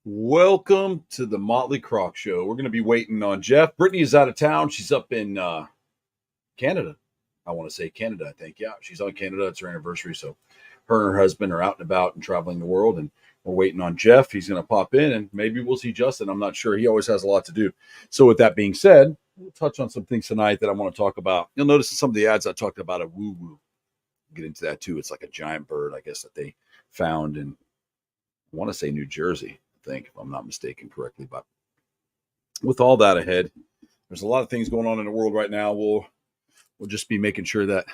Welcome to the Motley Croc Show. We're going to be waiting on Jeff. Brittany is out of town. She's up in Canada. I want to say Canada, I think. Yeah, she's on Canada. It's her anniversary. So her and her husband are out and about and traveling the world. And we're waiting on Jeff. He's going to pop in and maybe we'll see Justin. I'm not sure. He always has a lot to do. So with that being said, we'll touch on some things tonight that I want to talk about. You'll notice in some of the ads I talked about a woo woo. Get into that too. It's like a giant bird, I guess, that they found in, I want to say New Jersey. Think, if I'm not mistaken correctly. But with all that ahead, there's a lot of things going on in the world right now. We'll just be making sure that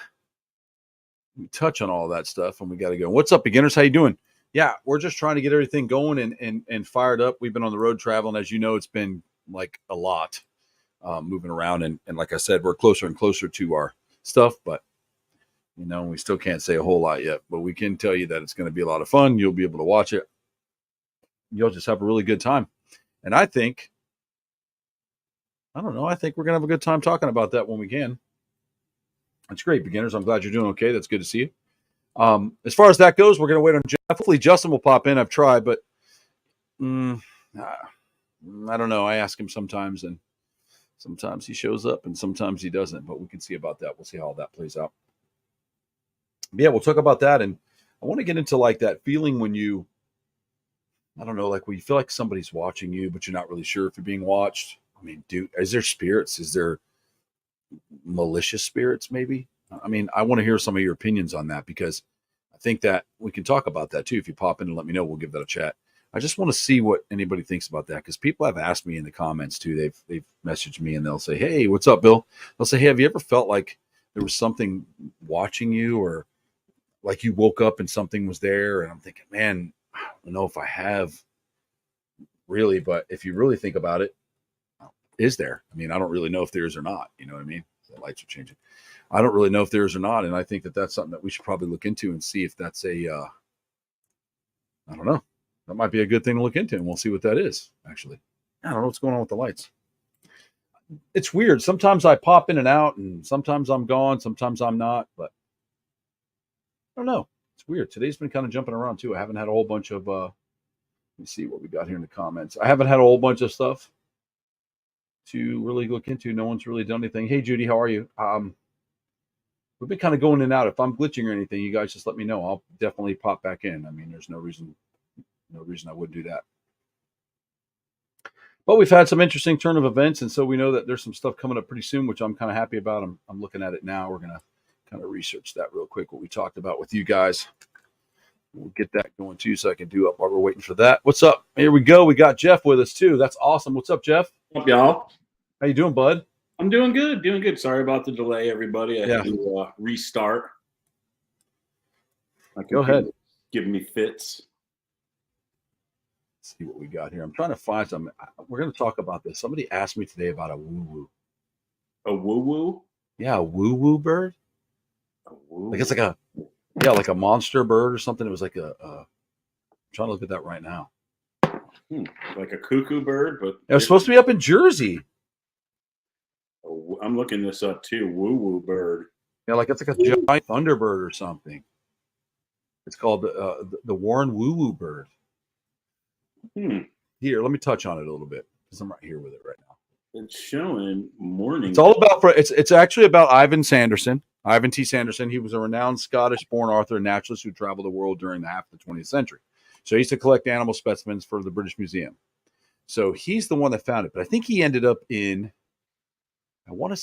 we touch on all that stuff, and we got to go. What's up, beginners? How you doing? Yeah, we're just trying to get everything going and fired up. We've been on the road traveling, as you know. It's been like a lot moving around, and like I said, we're closer and closer to our stuff, but we still can't say a whole lot yet. But we can tell you that it's going to be a lot of fun. You'll be able to watch it. You'll just have a really good time. And I think we're going to have a good time talking about that when we can. That's great, beginners. I'm glad you're doing okay. That's good to see you. As far as that goes, we're going to wait on Jeff. Hopefully Justin will pop in. I've tried, but I don't know. I ask him sometimes, and sometimes he shows up, and sometimes he doesn't. But we can see about that. We'll see how that plays out. But yeah, we'll talk about that. And I want to get into like that feeling when you, I don't know, like when you feel like somebody's watching you, but you're not really sure if you're being watched. I mean, is there spirits? Is there malicious spirits maybe? I mean, I want to hear some of your opinions on that, because I think that we can talk about that too. If you pop in and let me know, we'll give that a chat. I just want to see what anybody thinks about that, because people have asked me in the comments too. They've messaged me and they'll say, "Hey, what's up, Bill?" They'll say, "Hey, have you ever felt like there was something watching you, or like you woke up and something was there?" And I'm thinking, man, I don't know if I have really, but if you really think about it, is there? I mean, I don't really know if there is or not. You know what I mean? The lights are changing. I don't really know if there is or not. And I think that that's something that we should probably look into and see if that's I don't know. That might be a good thing to look into, and we'll see what that is, actually. I don't know what's going on with the lights. It's weird. Sometimes I pop in and out, and sometimes I'm gone. Sometimes I'm not, but I don't know. It's weird. Today's been kind of jumping around too. I haven't had a whole bunch of, let me see what we got here in the comments. I haven't had a whole bunch of stuff to really look into. No one's really done anything. Hey, Judy, how are you? We've been kind of going in and out. If I'm glitching or anything, you guys just let me know. I'll definitely pop back in. I mean, there's no reason I wouldn't do that. But we've had some interesting turn of events, and so we know that there's some stuff coming up pretty soon, which I'm kind of happy about. I'm looking at it now. We're going to kind of research that real quick, what we talked about with you guys. We'll get that going too, so I can do up while we're waiting for that. What's up? Here we go. We got Jeff with us too. That's awesome. What's up, Jeff? What's up, y'all? How you doing, bud? I'm doing good. Sorry about the delay, everybody. I had to restart. Go ahead. Giving me fits. Let's see what we got here. I'm trying to find some. We're going to talk about this. Somebody asked me today about a woo woo. A woo woo? Yeah, a woo woo bird. A woo. Like it's like a monster bird or something. It was like I'm trying to look at that right now. Like a cuckoo bird, but it was supposed to be up in Jersey. I'm looking this up too. Woo woo bird. Yeah, like it's like a giant thunder bird or something. It's called the Warren woo woo bird. Here, let me touch on it a little bit, because I'm right here with it right now. It's showing morning. It's all about it's actually about Ivan T. Sanderson. He was a renowned Scottish-born author and naturalist who traveled the world during the half of the 20th century. So he used to collect animal specimens for the British Museum. So he's the one that found it. But I think he ended up in, I know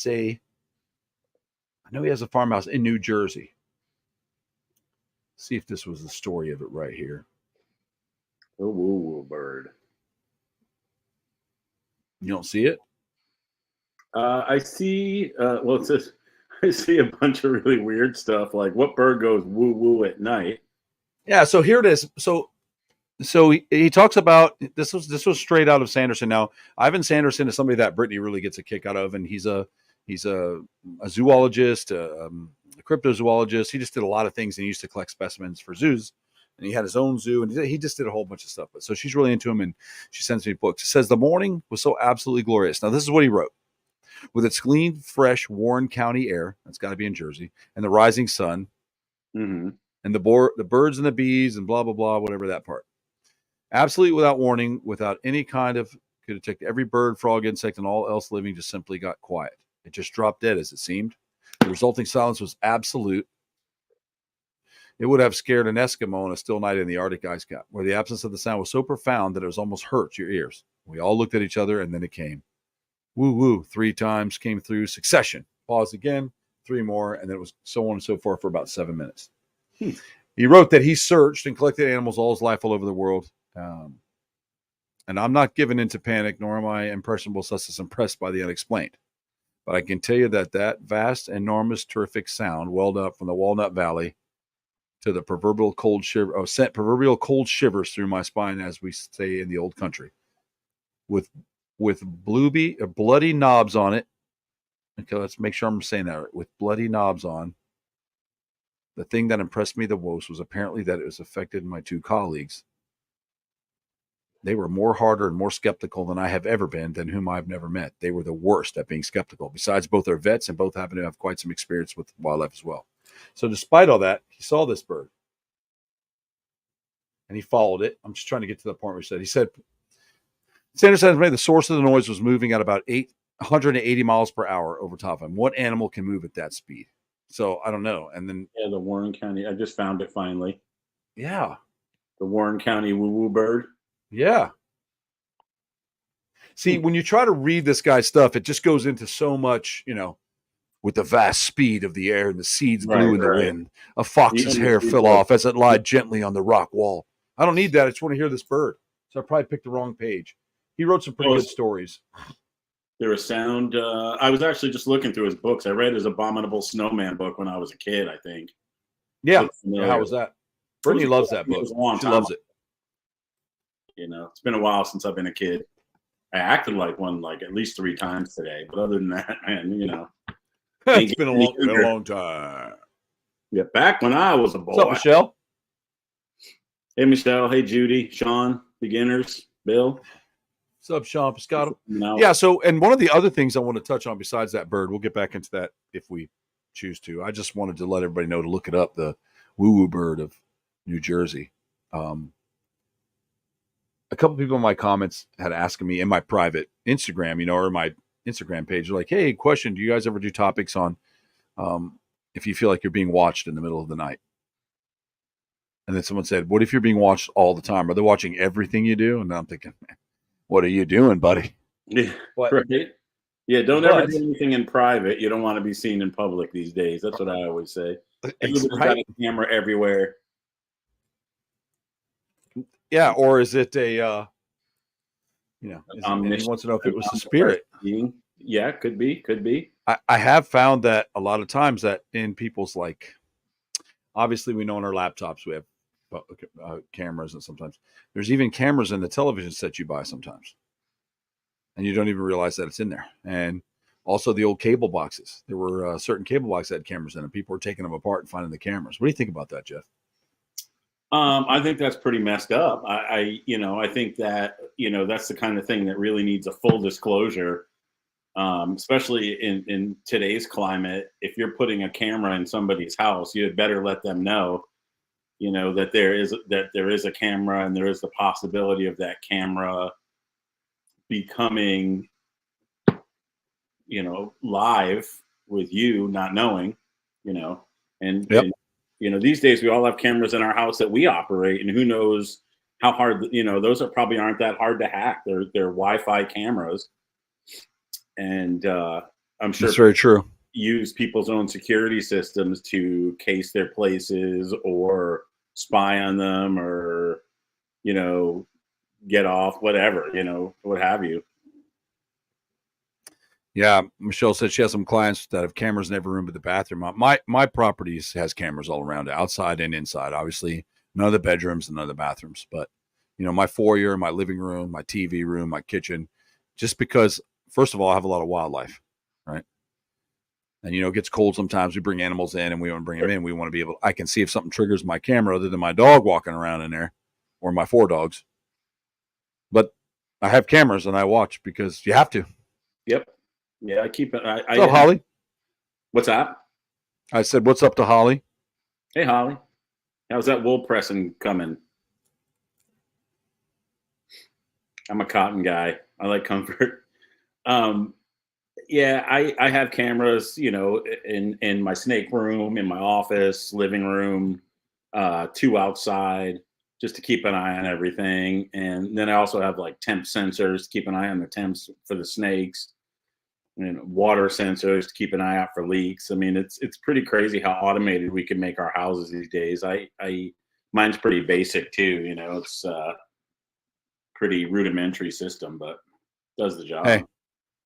he has a farmhouse in New Jersey. Let's see if this was the story of it right here. The woo woo bird. You don't see it? I see. It says I see a bunch of really weird stuff, like what bird goes woo woo at night. Yeah. So here it is. So he talks about this was straight out of Sanderson. Now, Ivan Sanderson is somebody that Brittany really gets a kick out of, and he's a zoologist, a cryptozoologist. He just did a lot of things, and he used to collect specimens for zoos. And he had his own zoo, and he just did a whole bunch of stuff. But so she's really into him, and she sends me books. It says the morning was so absolutely glorious. Now, this is what he wrote: with its clean, fresh Warren County air, that's got to be in Jersey, and the rising sun, and the birds and the bees, and blah blah blah, whatever that part. Absolutely without warning, without any kind of, could detect every bird, frog, insect, and all else living just simply got quiet. It just dropped dead as it seemed. The resulting silence was absolute. It would have scared an Eskimo on a still night in the Arctic ice cap, where the absence of the sound was so profound that it was almost hurt your ears. We all looked at each other, and then it came. Woo woo, 3 times came through succession. Pause again, 3 more, and then it was so on and so forth for about 7 minutes. He wrote that he searched and collected animals all his life all over the world. And I'm not given into panic, nor am I impressionable such as impressed by the unexplained. But I can tell you that that vast, enormous, terrific sound welled up from the Walnut Valley to the proverbial cold shiver, sent proverbial cold shivers through my spine, as we say in the old country, with bloody knobs on it. Okay, let's make sure I'm saying that right. With bloody knobs on. The thing that impressed me the most was apparently that it was affected my 2 colleagues. They were more harder and more skeptical than I have ever been, than whom I've never met. They were the worst at being skeptical. Besides, both are vets and both happen to have quite some experience with wildlife as well. So despite all that, he saw this bird. And he followed it. I'm just trying to get to the point where he said, Sanders has made the source of the noise was moving at about 180 miles per hour over top of him. What animal can move at that speed? So I don't know. And then the Warren County. I just found it finally. Yeah. The Warren County woo woo bird. Yeah. See, when you try to read this guy's stuff, it just goes into so much, with the vast speed of the air and the seeds blew in the wind. A fox's hair fell off as it lied gently on the rock wall. I don't need that. I just want to hear this bird. So I probably picked the wrong page. He wrote some pretty good stories. There was sound. I was actually just looking through his books. I read his Abominable Snowman book when I was a kid, I think. Yeah. How was that? Brittany loves that book. She loves it. It's been a while since I've been a kid. I acted like one at least 3 times today. But other than that, man, it's been a long time. Yeah, back when I was a boy. What's up, Michelle? Hey, Michelle. Hey, Judy. Sean. Beginners. Bill. What's up, Sean Piscato? Yeah, so, and one of the other things I want to touch on besides that bird, we'll get back into that if we choose to. I just wanted to let everybody know to look it up, the woo-woo bird of New Jersey. A couple people in my comments had asked me in my private Instagram, or my Instagram page, like, hey, question, do you guys ever do topics on if you feel like you're being watched in the middle of the night? And then someone said, what if you're being watched all the time? Are they watching everything you do? And I'm thinking, man, what are you doing, buddy? Yeah, right. Yeah, don't ever do anything in private. You don't want to be seen in public these days. That's what I always say. Everybody's got a camera everywhere. Yeah, or is it a, he wants to know if it was the spirit. Yeah, could be. I have found that a lot of times that in people's, obviously we know on our laptops we have cameras, and sometimes there's even cameras in the television set you buy sometimes. And you don't even realize that it's in there. And also the old cable boxes. There were certain cable boxes that had cameras in them. People were taking them apart and finding the cameras. What do you think about that, Jeff? I think that's pretty messed up. I think that, that's the kind of thing that really needs a full disclosure, especially in today's climate. If you're putting a camera in somebody's house, you had better let them know, that there is a camera, and there is the possibility of that camera becoming, live with you not knowing, and, yep. and these days we all have cameras in our house that we operate, and who knows how hard, those probably aren't that hard to hack. They're Wi-Fi cameras, and I'm sure that's very true. Use people's own security systems to case their places or spy on them, or get off, whatever, what have you. Yeah, Michelle said she has some clients that have cameras in every room but the bathroom. My properties has cameras all around, outside and inside. Obviously, none of the bedrooms and none of the bathrooms, but my foyer, my living room, my TV room, my kitchen. Just because, first of all, I have a lot of wildlife, right? And it gets cold sometimes. We bring animals in, and we want to bring them in. We want to be able. I can see if something triggers my camera, other than my dog walking around in there, or my 4 dogs. But I have cameras, and I watch because you have to. Yep. Yeah, I keep it. What's up, Holly? What's that? I said, what's up to Holly? Hey, Holly. How's that wool pressing coming? I'm a cotton guy. I like comfort. Um, yeah, I have cameras, in my snake room, in my office, living room, two outside, just to keep an eye on everything. And then I also have like temp sensors to keep an eye on the temps for the snakes, and water sensors to keep an eye out for leaks. I mean, it's pretty crazy how automated we can make our houses these days. I mine's pretty basic too. It's pretty rudimentary system, but does the job. Hey,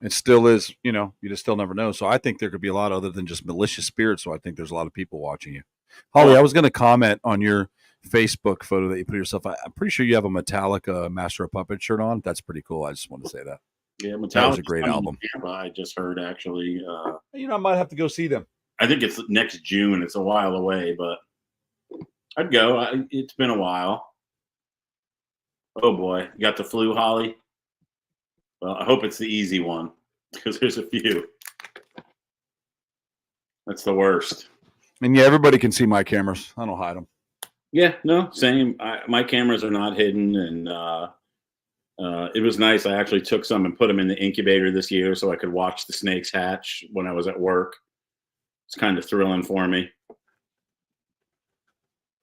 it still is, you just still never know. So I think there could be a lot other than just malicious spirits. So I think there's a lot of people watching you. Holly, I was going to comment on your Facebook photo that you put of yourself. I'm pretty sure you have a Metallica Master of Puppets shirt on. That's pretty cool. I just want to say that. Yeah, That was Metallica's a great coming to album. Tampa, I just heard actually. I might have to go see them. I think it's next June. It's a while away, but I'd go. It's been a while. Oh boy, you got the flu, Holly? Well, I hope it's the easy one because there's a few. That's the worst. And yeah, everybody can see my cameras. I don't hide them. Yeah, no, same. My cameras are not hidden, and it was nice. I actually took some and put them in the incubator this year so I could watch the snakes hatch when I was at work. It's kind of thrilling for me.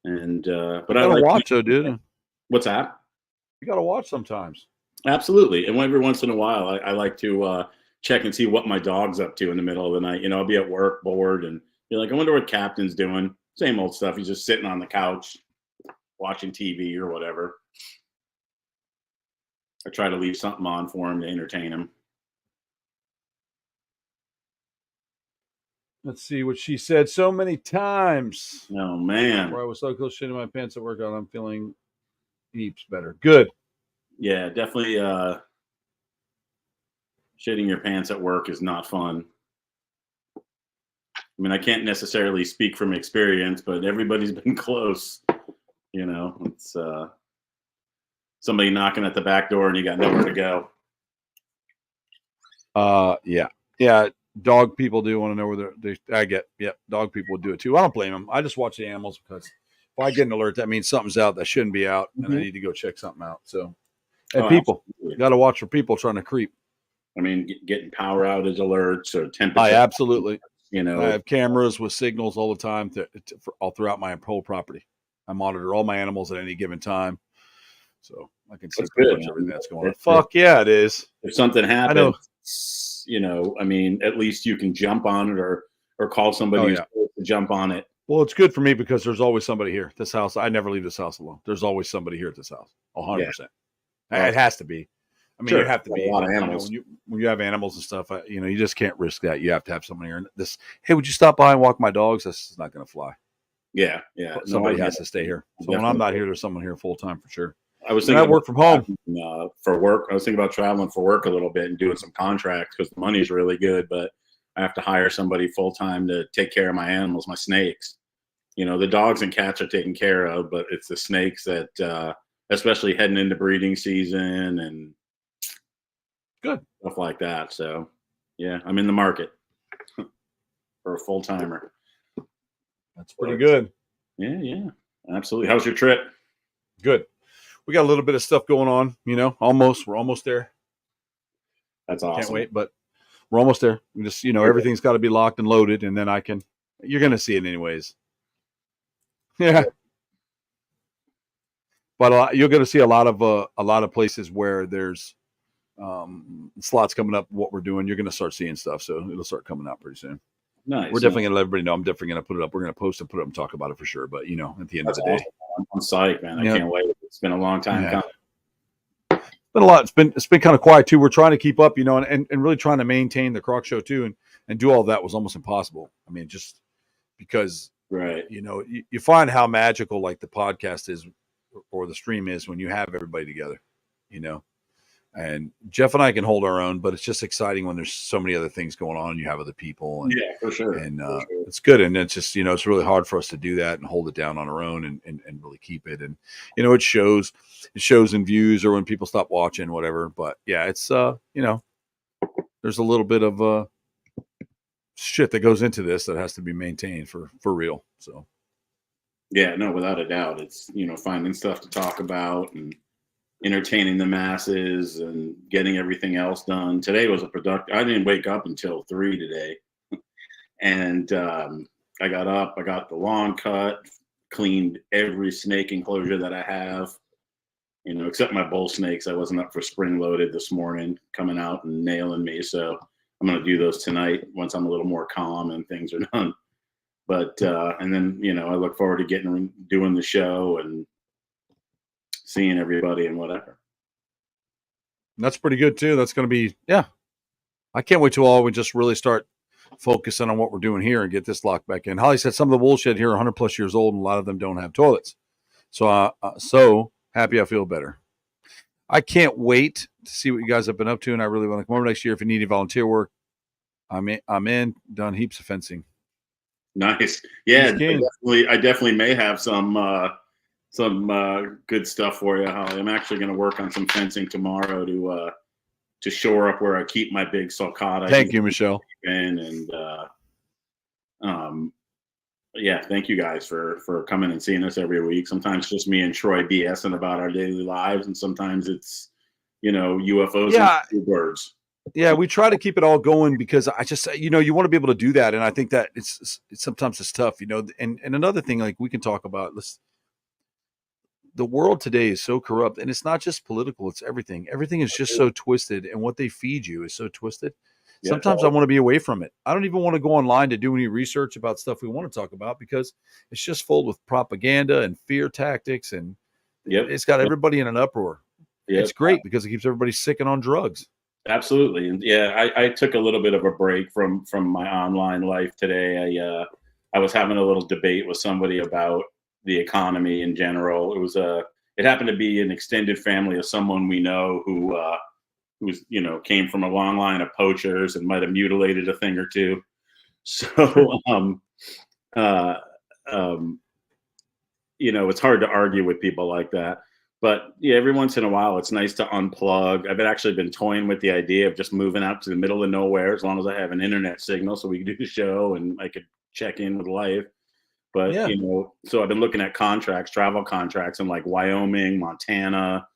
And but I like watch though, dude. What's that? You got to watch sometimes. Absolutely. And every once in a while, I like to check and see what my dog's up to in the middle of the night. I'll be at work bored and be like, I wonder what Captain's doing. Same old stuff. He's just sitting on the couch watching TV or whatever. I try to leave something on for him to entertain him. Let's see what she said so many times. Oh, man. Where I was so close shitting my pants at work on, I'm feeling heaps better. Good. Yeah, definitely shitting your pants at work is not fun. I mean, I can't necessarily speak from experience, but everybody's been close. It's somebody knocking at the back door and you got nowhere to go. Yeah. Dog people do want to know where dog people would do it too. I don't blame them. I just watch the animals because if I get an alert, that means something's out that shouldn't be out, and I need to go check something out. So, and people got to watch for people trying to creep. I mean, getting power outage alerts or temperature. I absolutely. I have cameras with signals all the time all throughout my whole property. I monitor all my animals at any given time, so I can see pretty much everything that's going on. Fuck yeah, it is. If something happens, I mean, at least you can jump on it or call somebody to jump on it. Well, it's good for me because there's always somebody here. This house, I never leave this house alone. There's always somebody here at this house. 100%. It has to be. I mean, you have to be a lot of animals. When you have animals and stuff, you just can't risk that. You have to have someone here. Hey, would you stop by and walk my dogs? That's not going to fly. Yeah. Somebody has to stay here. So when I'm not here, there's someone here full time for sure. I was thinking I work from home for work. I was thinking about traveling for work a little bit and doing some contracts because the money's really good, but I have to hire somebody full time to take care of my animals, my snakes. The dogs and cats are taken care of, but it's the snakes that, especially heading into breeding season and stuff like that. So, yeah, I'm in the market for a full timer. That's pretty good. Yeah, absolutely. How's your trip? Good. We got a little bit of stuff going on. We're almost there. That's awesome. Can't wait, but we're almost there. We just, everything's got to be locked and loaded, and then you're going to see it anyways. Yeah. But you're going to see a lot of places where there's slots coming up. What we're doing, you're going to start seeing stuff, so it'll start coming out pretty soon. Nice. We're definitely going to let everybody know. I'm definitely going to put it up. We're going to post and put it up and talk about it for sure. But at the end of the day, I'm psyched, man. I can't wait. It's been a long time coming. It's been a lot. It's been kind of quiet too. We're trying to keep up, and really trying to maintain the Croc show too, and do all that was almost impossible. I mean, just because, right? You find how magical like the podcast is or the stream is when you have everybody together, And Jeff and I can hold our own, but it's just exciting when there's so many other things going on and you have other people. And, yeah, for sure. And it's good. And it's just, it's really hard for us to do that and hold it down on our own and really keep it. And, it shows in views or when people stop watching, whatever. But yeah, it's, there's a little bit of shit that goes into this that has to be maintained for real. So. Yeah, no, without a doubt. It's, finding stuff to talk about and entertaining the masses and getting everything else done. Today was a productive. I didn't wake up until 3 today, and I got up. I got the lawn cut, cleaned every snake enclosure that I have. Except my bull snakes. I wasn't up for spring loaded this morning, coming out and nailing me. So I'm going to do those tonight once I'm a little more calm and things are done. But and then I look forward to doing the show and seeing everybody and whatever. That's pretty good too. That's going to be, yeah. I can't wait till all we just really start focusing on what we're doing here and get this locked back in. Holly said some of the wool shed here are 100 plus years old, and a lot of them don't have toilets. So, so happy I feel better. I can't wait to see what you guys have been up to, and I really want to come over next year. If you need any volunteer work, I'm in. Done heaps of fencing. Nice. Yeah, I definitely may have some good stuff for you, Holly. I'm actually going to work on some fencing tomorrow to shore up where I keep my big sulcata. Thank you, Michelle. Yeah, thank you guys for coming and seeing us every week. Sometimes just me and Troy BSing about our daily lives, and sometimes it's UFOs and birds. Yeah, we try to keep it all going because I just you want to be able to do that, and I think that it's sometimes it's tough, And another thing, like we can talk about this. The world today is so corrupt, and it's not just political, it's everything. Everything is just so twisted, and what they feed you is so twisted. Yeah, sometimes I want to be away from it. I don't even want to go online to do any research about stuff we want to talk about because it's just full with propaganda and fear tactics, and it's got everybody in an uproar. Yep. It's great because it keeps everybody sick and on drugs. Absolutely. And yeah, I took a little bit of a break from my online life today. I was having a little debate with somebody about the economy in general. It happened to be an extended family of someone we know who came from a long line of poachers and might have mutilated a thing or two. So it's hard to argue with people like that. But yeah, every once in a while, it's nice to unplug. I've actually been toying with the idea of just moving out to the middle of nowhere, as long as I have an internet signal, so we can do the show and I could check in with life. But so I've been looking at travel contracts in like Wyoming, Montana,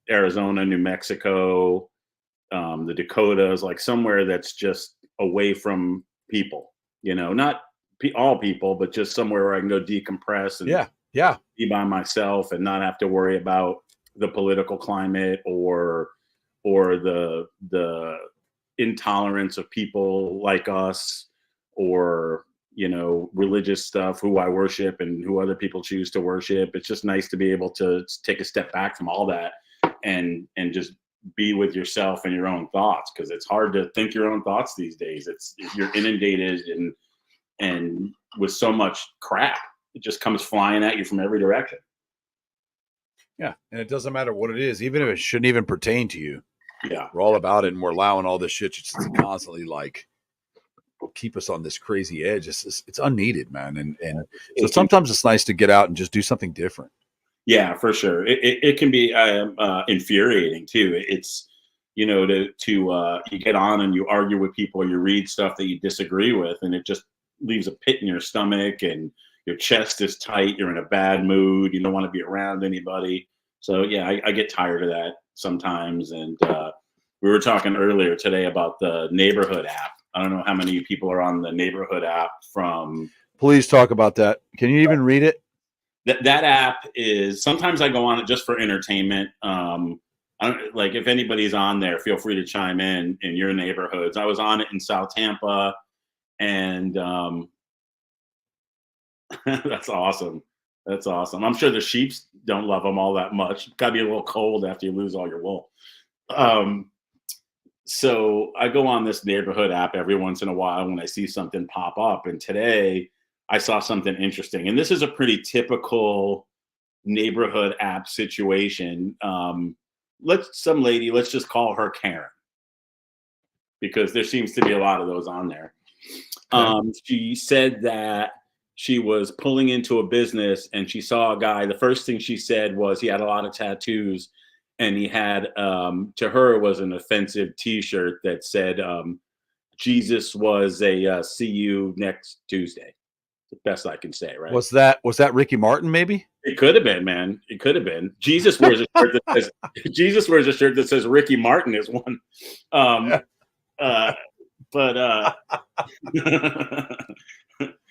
Arizona, New Mexico, the Dakotas, like somewhere that's just away from people. Not all people, but just somewhere where I can go decompress and be by myself and not have to worry about the political climate or the intolerance of people like us, or religious stuff, who I worship and who other people choose to worship. It's just nice to be able to take a step back from all that and just be with yourself and your own thoughts, because it's hard to think your own thoughts these days. You're inundated and with so much crap. It just comes flying at you from every direction. Yeah, and it doesn't matter what it is, even if it shouldn't even pertain to you. Yeah, we're all about it, and we're allowing all this shit just to constantly like keep us on this crazy edge. It's unneeded, man. And so sometimes it's nice to get out and just do something different. Yeah, for sure. It can be infuriating too. It's to you get on and you argue with people, you read stuff that you disagree with, and it just leaves a pit in your stomach and your chest is tight. You're in a bad mood. You don't want to be around anybody. So yeah, I get tired of that sometimes. And we were talking earlier today about the neighborhood app. I don't know how many people are on the neighborhood app from. Please talk about that. Can you even read it? That app is, sometimes I go on it just for entertainment. I don't, like, if anybody's on there, feel free to chime in your neighborhoods. I was on it in South Tampa, and that's awesome. That's awesome. I'm sure the sheeps don't love them all that much. It's gotta be a little cold after you lose all your wool. So I go on this neighborhood app every once in a while when I see something pop up. And today I saw something interesting. And this is a pretty typical neighborhood app situation. Let's just call her Karen, because there seems to be a lot of those on there. She said that she was pulling into a business and she saw a guy. The first thing she said was he had a lot of tattoos, and he had, to her, it was an offensive T-shirt that said, Jesus was a see you next Tuesday. The best I can say, right? Was that Ricky Martin? Maybe It could have been, man. It could have been. Jesus wears a shirt that says Jesus wears a shirt that says Ricky Martin is one. But I'm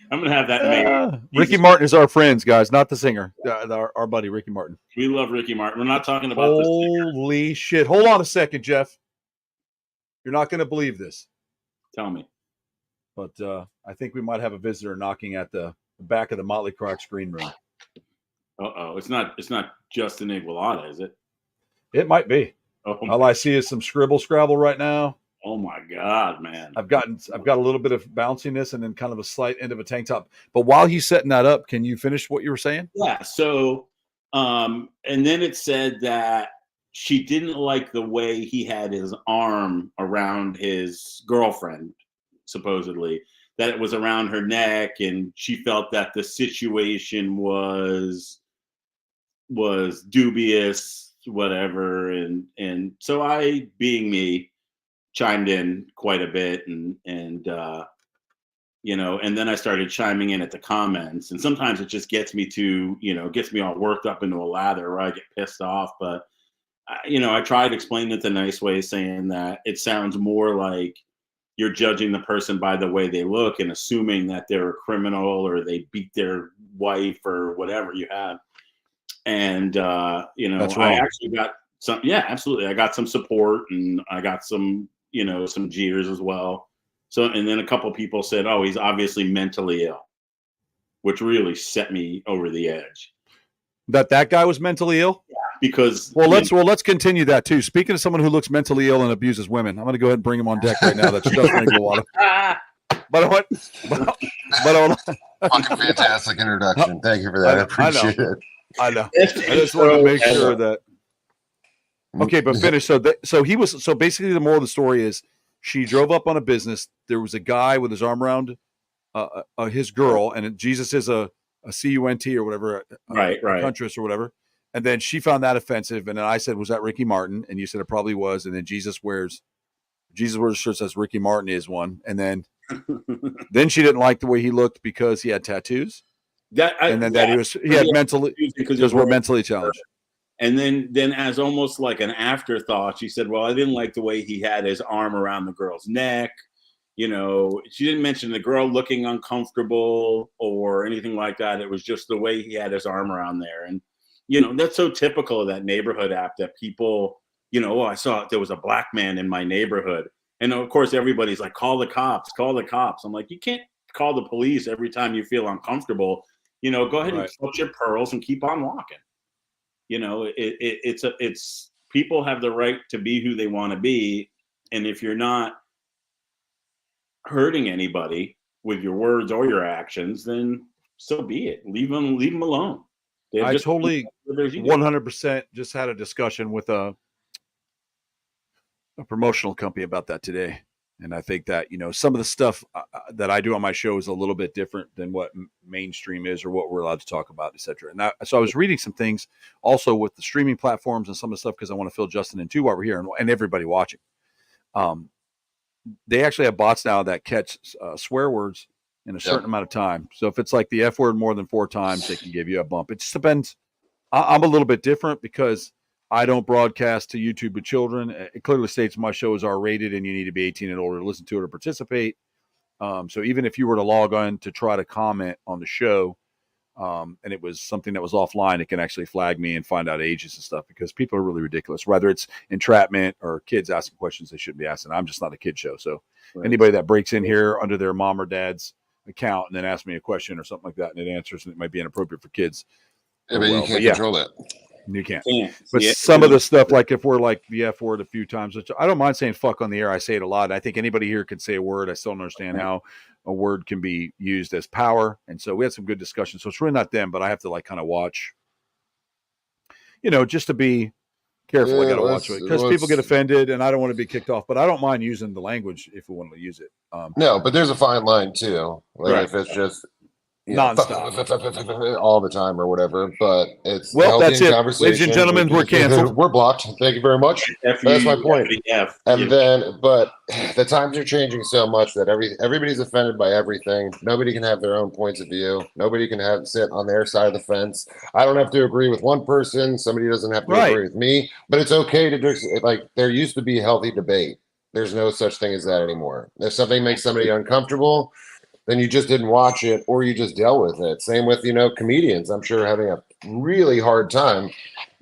gonna have that made. Ricky Martin is our friends, guys, not the singer. Our buddy Ricky Martin. We love Ricky Martin. We're not talking about this. Holy shit! Hold on a second, Jeff. You're not going to believe this. Tell me. But I think we might have a visitor knocking at the back of the Motley Croc screen room. It's not Justin Igualada, is it? It might be. All I see is some scrabble right now. Oh my God, man! I've got a little bit of bounciness and then kind of a slight end of a tank top. But while he's setting that up, can you finish what you were saying? Yeah. So, and then it said that she didn't like the way he had his arm around his girlfriend, supposedly, that it was around her neck, and she felt that the situation was dubious, whatever. And so I, being me, chimed in quite a bit, and and then I started chiming in at the comments, and sometimes it just gets me all worked up into a lather where I get pissed off. But I tried explaining it the nice way, saying that it sounds more like you're judging the person by the way they look and assuming that they're a criminal or they beat their wife or whatever you have. And That's wrong. I actually got some. Yeah, absolutely. I got some support, and I got some some jeers as well. So, and then a couple of people said, "Oh, he's obviously mentally ill," which really set me over the edge. That guy was mentally ill? Yeah, because let's continue that too. Speaking of someone who looks mentally ill and abuses women, I'm going to go ahead and bring him on deck right now. That's Justin Igualada. But fucking fantastic introduction. Thank you for that. I appreciate it. I know. I just wanted to make sure that. Okay, but finish. So basically, the moral of the story is she drove up on a business. There was a guy with his arm around his girl, and Jesus is a CUNT or whatever, right, Huntress or whatever. And then she found that offensive, and then I said, "Was that Ricky Martin?" And you said it probably was. And then Jesus wears a shirt that says Ricky Martin is one. And then she didn't like the way he looked because he had tattoos. He had mentally because we're mentally challenged. And then as almost like an afterthought, she said, "Well, I didn't like the way he had his arm around the girl's neck." She didn't mention the girl looking uncomfortable or anything like that. It was just the way he had his arm around there. And, that's so typical of that neighborhood app that people, I saw there was a black man in my neighborhood. And of course, everybody's like, call the cops. I'm like, you can't call the police every time you feel uncomfortable. Go ahead and clutch your pearls and keep on walking. It's people have the right to be who they want to be. And if you're not hurting anybody with your words or your actions, then so be it. Leave them alone. I totally 100% just had a discussion with a promotional company about that today. And I think that, some of the stuff that I do on my show is a little bit different than what mainstream is or what we're allowed to talk about, et cetera. And so I was reading some things also with the streaming platforms and some of the stuff because I want to fill Justin in too while we're here and everybody watching. They actually have bots now that catch swear words in a certain amount of time. So if it's like the F word more than 4 times, they can give you a bump. It just depends. I'm a little bit different because I don't broadcast to YouTube with children. It clearly states my shows are rated and you need to be 18 and older to listen to it or participate. So even if you were to log on to try to comment on the show and it was something that was offline, it can actually flag me and find out ages and stuff because people are really ridiculous, whether it's entrapment or kids asking questions they shouldn't be asking. I'm just not a kid show. So anybody that breaks in here under their mom or dad's account and then asks me a question or something like that and it answers and it might be inappropriate for kids. Yeah, but you can't control that. You can't. But some of the stuff, like if we're like the F word a few times, which I don't mind saying fuck on the air. I say it a lot. I think anybody here can say a word. I still don't understand how a word can be used as power. And so we had some good discussions. So it's really not them, but I have to like kind of watch, just to be careful. I got to watch it because people get offended and I don't want to be kicked off, but I don't mind using the language if we want to use it. No, but there's a fine line too. Like if it's just nonstop all the time or whatever. But it's well, healthy that's in it, conversation. ladies and gentlemen. We're canceled. We're blocked. Thank you very much. That's my point. And then, but the times are changing so much that everybody's offended by everything. Nobody can have their own points of view. Nobody can sit on their side of the fence. I don't have to agree with one person. Somebody doesn't have to agree with me. But it's okay to just there used to be healthy debate. There's no such thing as that anymore. If something makes somebody uncomfortable, then you just didn't watch it or you just dealt with it. Same with, comedians. I'm sure having a really hard time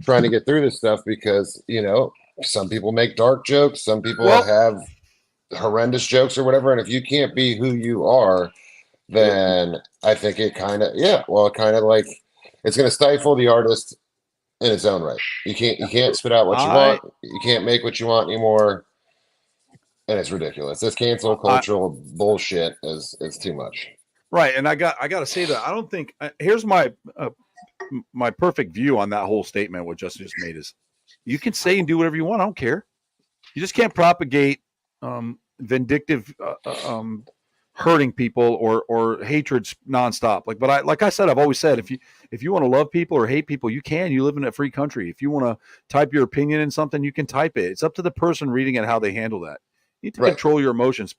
trying to get through this stuff because, some people make dark jokes. Some people have horrendous jokes or whatever. And if you can't be who you are, then I think it kind of, it's going to stifle the artist in its own right. You can't spit out what you want. You can't make what you want anymore. And it's ridiculous. This cancel cultural bullshit is too much. Right. And I got to say that I don't think here's my perfect view on that whole statement. What Justin just made is you can say and do whatever you want. I don't care. You just can't propagate vindictive hurting people or hatred nonstop. Like I said, I've always said, if you want to love people or hate people, you can. You live in a free country. If you want to type your opinion in something, you can type it. It's up to the person reading it how they handle that. You need to control your emotions.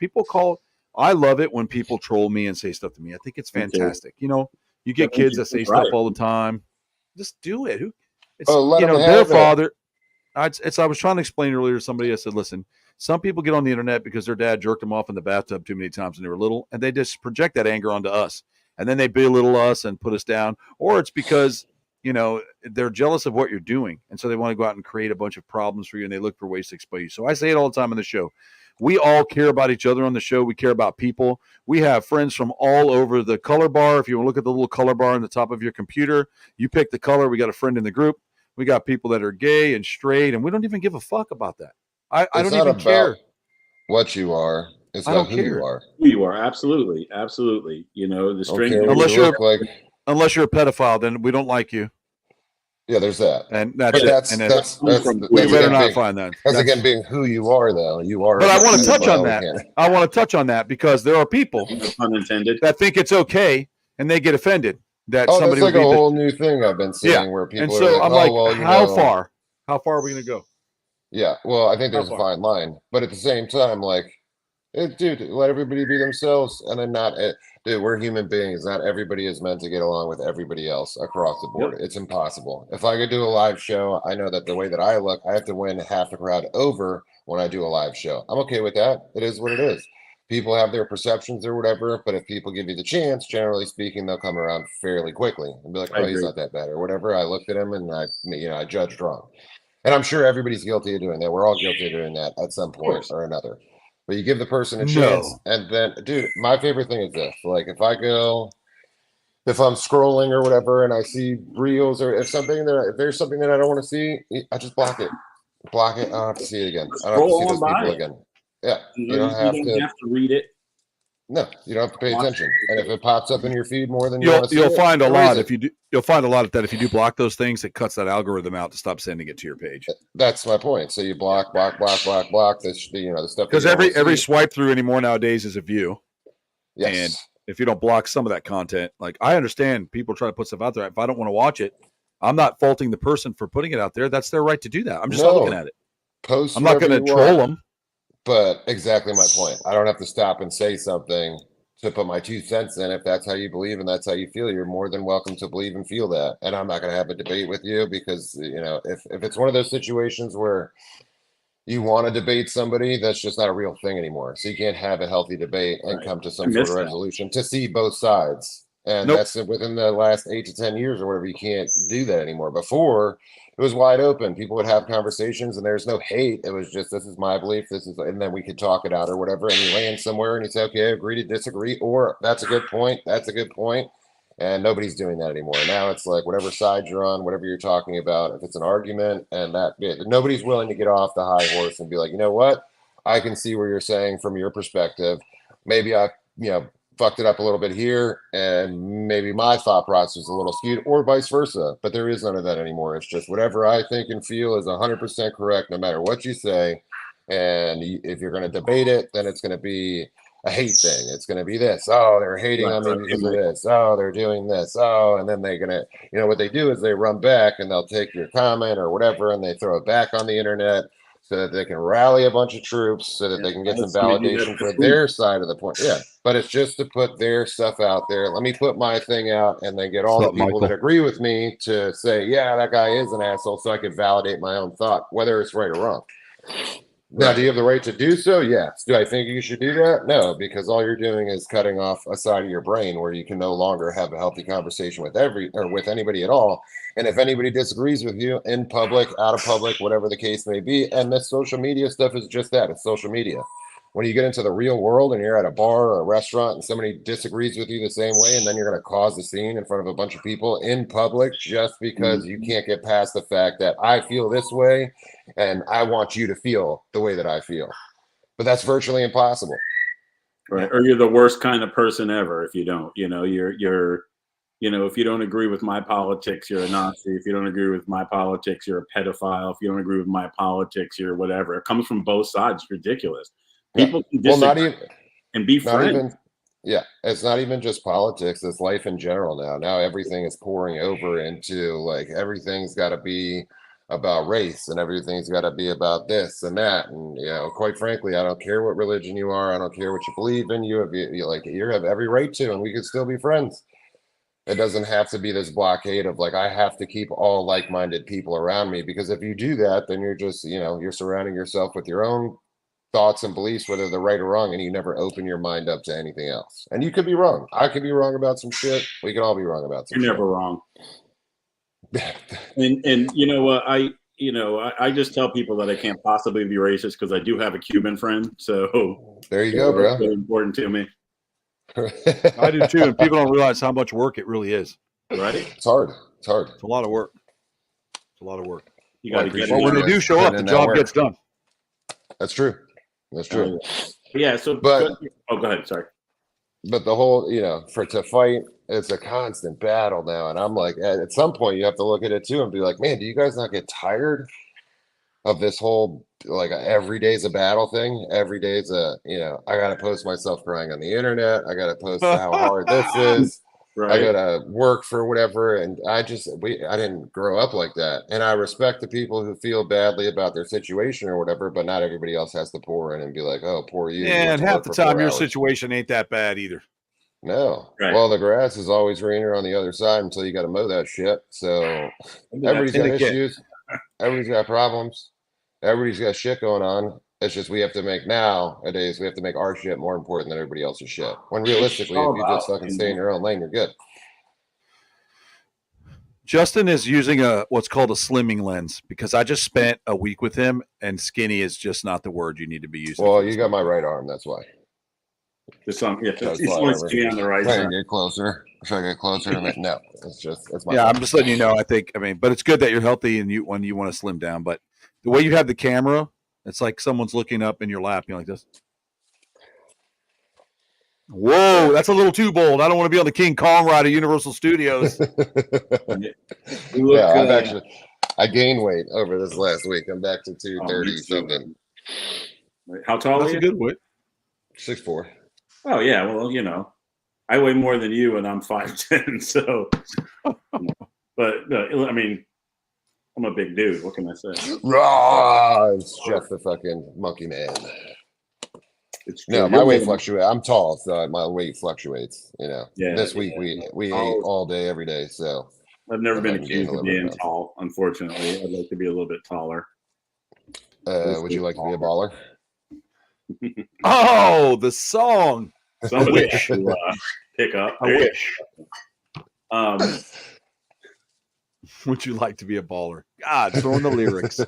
I love it when people troll me and say stuff to me. I think it's fantastic. You get kids that say stuff all the time. Just do it. Their father. I was trying to explain earlier to somebody. I said, listen, some people get on the internet because their dad jerked them off in the bathtub too many times when they were little, and they just project that anger onto us. And then they belittle us and put us down. Or it's because, they're jealous of what you're doing. And so they want to go out and create a bunch of problems for you, and they look for ways to exploit you. So I say it all the time on the show. We all care about each other on the show. We care about people. We have friends from all over the color bar. If you want to look at the little color bar on the top of your computer, you pick the color. We got a friend in the group. We got people that are gay and straight, and we don't even give a fuck about that. I don't even care what you are. It's about who you are. Who you are, absolutely, absolutely. The strength. Unless you're a pedophile, then we don't like you. Yeah, there's that, and that's we better not find that. That's again being who you are, though. You are. But I want to touch on that. I want to touch on that because there are people, unintended, that think it's okay and they get offended that somebody. That's like a whole new thing I've been seeing where people. And so I'm how far? How far are we going to go? Yeah, well, I think there's a fine line, but at the same time, dude, let everybody be themselves, and then dude, we're human beings. Not everybody is meant to get along with everybody else across the board. Yep. It's impossible. If I could do a live show, I know that the way that I look, I have to win half the crowd over when I do a live show. I'm okay with that. It is what it is. People have their perceptions or whatever, but if people give you the chance, generally speaking, they'll come around fairly quickly and be like, oh, he's not that bad or whatever. I looked at him and I judged wrong. And I'm sure everybody's guilty of doing that. We're all guilty of doing that at some point or another. But you give the person a chance, and then, dude, my favorite thing is this. Like, if I'm scrolling or whatever, and I see reels, or if there's something that I don't want to see, I just block it. Block it. I don't have to see it again. I don't have to see those people again. Yeah, you don't have to read it. No, you don't have to pay attention. And if it pops up in your feed more than you'll find a lot if you do. You'll find a lot of that if you do block those things. It cuts that algorithm out to stop sending it to your page. That's my point. So you block this, the stuff. Because every swipe through anymore nowadays is a view. Yes. And if you don't block some of that content, like I understand people try to put stuff out there. If I don't want to watch it, I'm not faulting the person for putting it out there. That's their right to do that. I'm just not looking at it. Post. I'm not going to troll them. But exactly my point. I don't have to stop and say something to put my 2 cents in. If that's how you believe and that's how you feel, you're more than welcome to believe and feel that. And I'm not going to have a debate with you because, if it's one of those situations where you want to debate somebody, that's just not a real thing anymore. So you can't have a healthy debate and come to some sort of resolution to see both sides. And that's within the last 8 to 10 years or whatever. You can't do that anymore. Before, it was wide open. People would have conversations and there's no hate. It was just, this is my belief. And then we could talk it out or whatever. And you land somewhere and you say, okay, I agree to disagree. Or that's a good point. That's a good point. And nobody's doing that anymore. Now it's like whatever side you're on, whatever you're talking about, if it's an argument and nobody's willing to get off the high horse and be like, you know what? I can see where you're saying from your perspective. Maybe I, fucked it up a little bit here, and maybe my thought process is a little skewed, or vice versa. But there is none of that anymore. It's just whatever I think and feel is 100% correct, no matter what you say. And if you're going to debate it, then it's going to be a hate thing. It's going to be this. Oh, they're hating on me because of this. Oh, they're doing this. Oh, and then they're going to, what they do is they run back and they'll take your comment or whatever and they throw it back on the internet so that they can rally a bunch of troops so that they can get some validation for their side of the point. Yeah, but it's just to put their stuff out there. Let me put my thing out and then get all the people that agree with me to say, yeah, that guy is an asshole, so I can validate my own thought, whether it's right or wrong. Now, do you have the right to do so? Yes. Do I think you should do that? No, because all you're doing is cutting off a side of your brain where you can no longer have a healthy conversation with with anybody at all. And if anybody disagrees with you in public, out of public, whatever the case may be, and this social media stuff is just that, it's social media. When you get into the real world and you're at a bar or a restaurant and somebody disagrees with you the same way, and then you're going to cause a scene in front of a bunch of people in public just because you can't get past the fact that I feel this way and I want you to feel the way that I feel. But that's virtually impossible. Right. Or you're the worst kind of person ever if you don't. If you don't agree with my politics, you're a Nazi. If you don't agree with my politics, you're a pedophile. If you don't agree with my politics, you're whatever. It comes from both sides. It's ridiculous. People can disagree and be friends. It's not even just politics. It's life in general now. Now everything is pouring over into like everything's got to be about race and everything's got to be about this and that. And quite frankly, I don't care what religion you are. I don't care what you believe in. You have every right to, and we could still be friends. It doesn't have to be this blockade of like I have to keep all like-minded people around me, because if you do that, then you're just you're surrounding yourself with your own thoughts and beliefs, whether they're right or wrong, and you never open your mind up to anything else. And you could be wrong. I could be wrong about some shit. We could all be wrong about some shit. You're never wrong. and you know what? I just tell people that I can't possibly be racist because I do have a Cuban friend. So there you go, bro. It's important to me. I do too. And people don't realize how much work it really is. Right? It's hard. It's hard. It's a lot of work. You got to get it. But when they do show up, the job gets done. That's true. That's true. Yeah. So, go ahead. Sorry. But the whole, to fight, it's a constant battle now. And I'm like, at some point, you have to look at it too and be like, man, do you guys not get tired of this whole, like, every day's a battle thing? Every day's I got to post myself crying on the internet. I got to post how hard this is. Right. I gotta work for whatever, and I didn't grow up like that. And I respect the people who feel badly about their situation or whatever, but not everybody else has to pour in and be like, "Oh, poor you." Yeah, and half the time your situation ain't that bad either. No, well, the grass is always greener on the other side until you got to mow that shit. So everybody's got issues, everybody's got problems, everybody's got shit going on. It's just we have to make nowadays we have to make our shit more important than everybody else's shit. When realistically, if you just fucking stay in your own lane, you're good. Justin is using what's called a slimming lens because I just spent a week with him, and skinny is just not the word you need to be using. Well, you got my right arm, that's why. He's skinny on the right side. Get closer. Should I get closer? No, it's my. Yeah, I'm just letting you know. But it's good that you're healthy and when you want to slim down. But the way you have the camera. It's like someone's looking up in your lap. You're like this. Whoa, that's a little too bold. I don't want to be on the King Kong ride at Universal Studios. I gained weight over this last week. I'm back to 230 something. How tall are you? That's a good weight. 6'4". Oh yeah, well I weigh more than you and I'm 5'10". So, but I mean. I'm a big dude. What can I say? It's Jeff the fucking monkey man. No, my weight fluctuates. I'm tall, so my weight fluctuates. Yeah, this week we ate all day, every day. So I've never been accused of being tall. Unfortunately, I'd like to be a little bit taller. Would you like to be a baller? Oh, the song. Somebody to pick up. I wish. Would you like to be a baller? God, throwing the lyrics.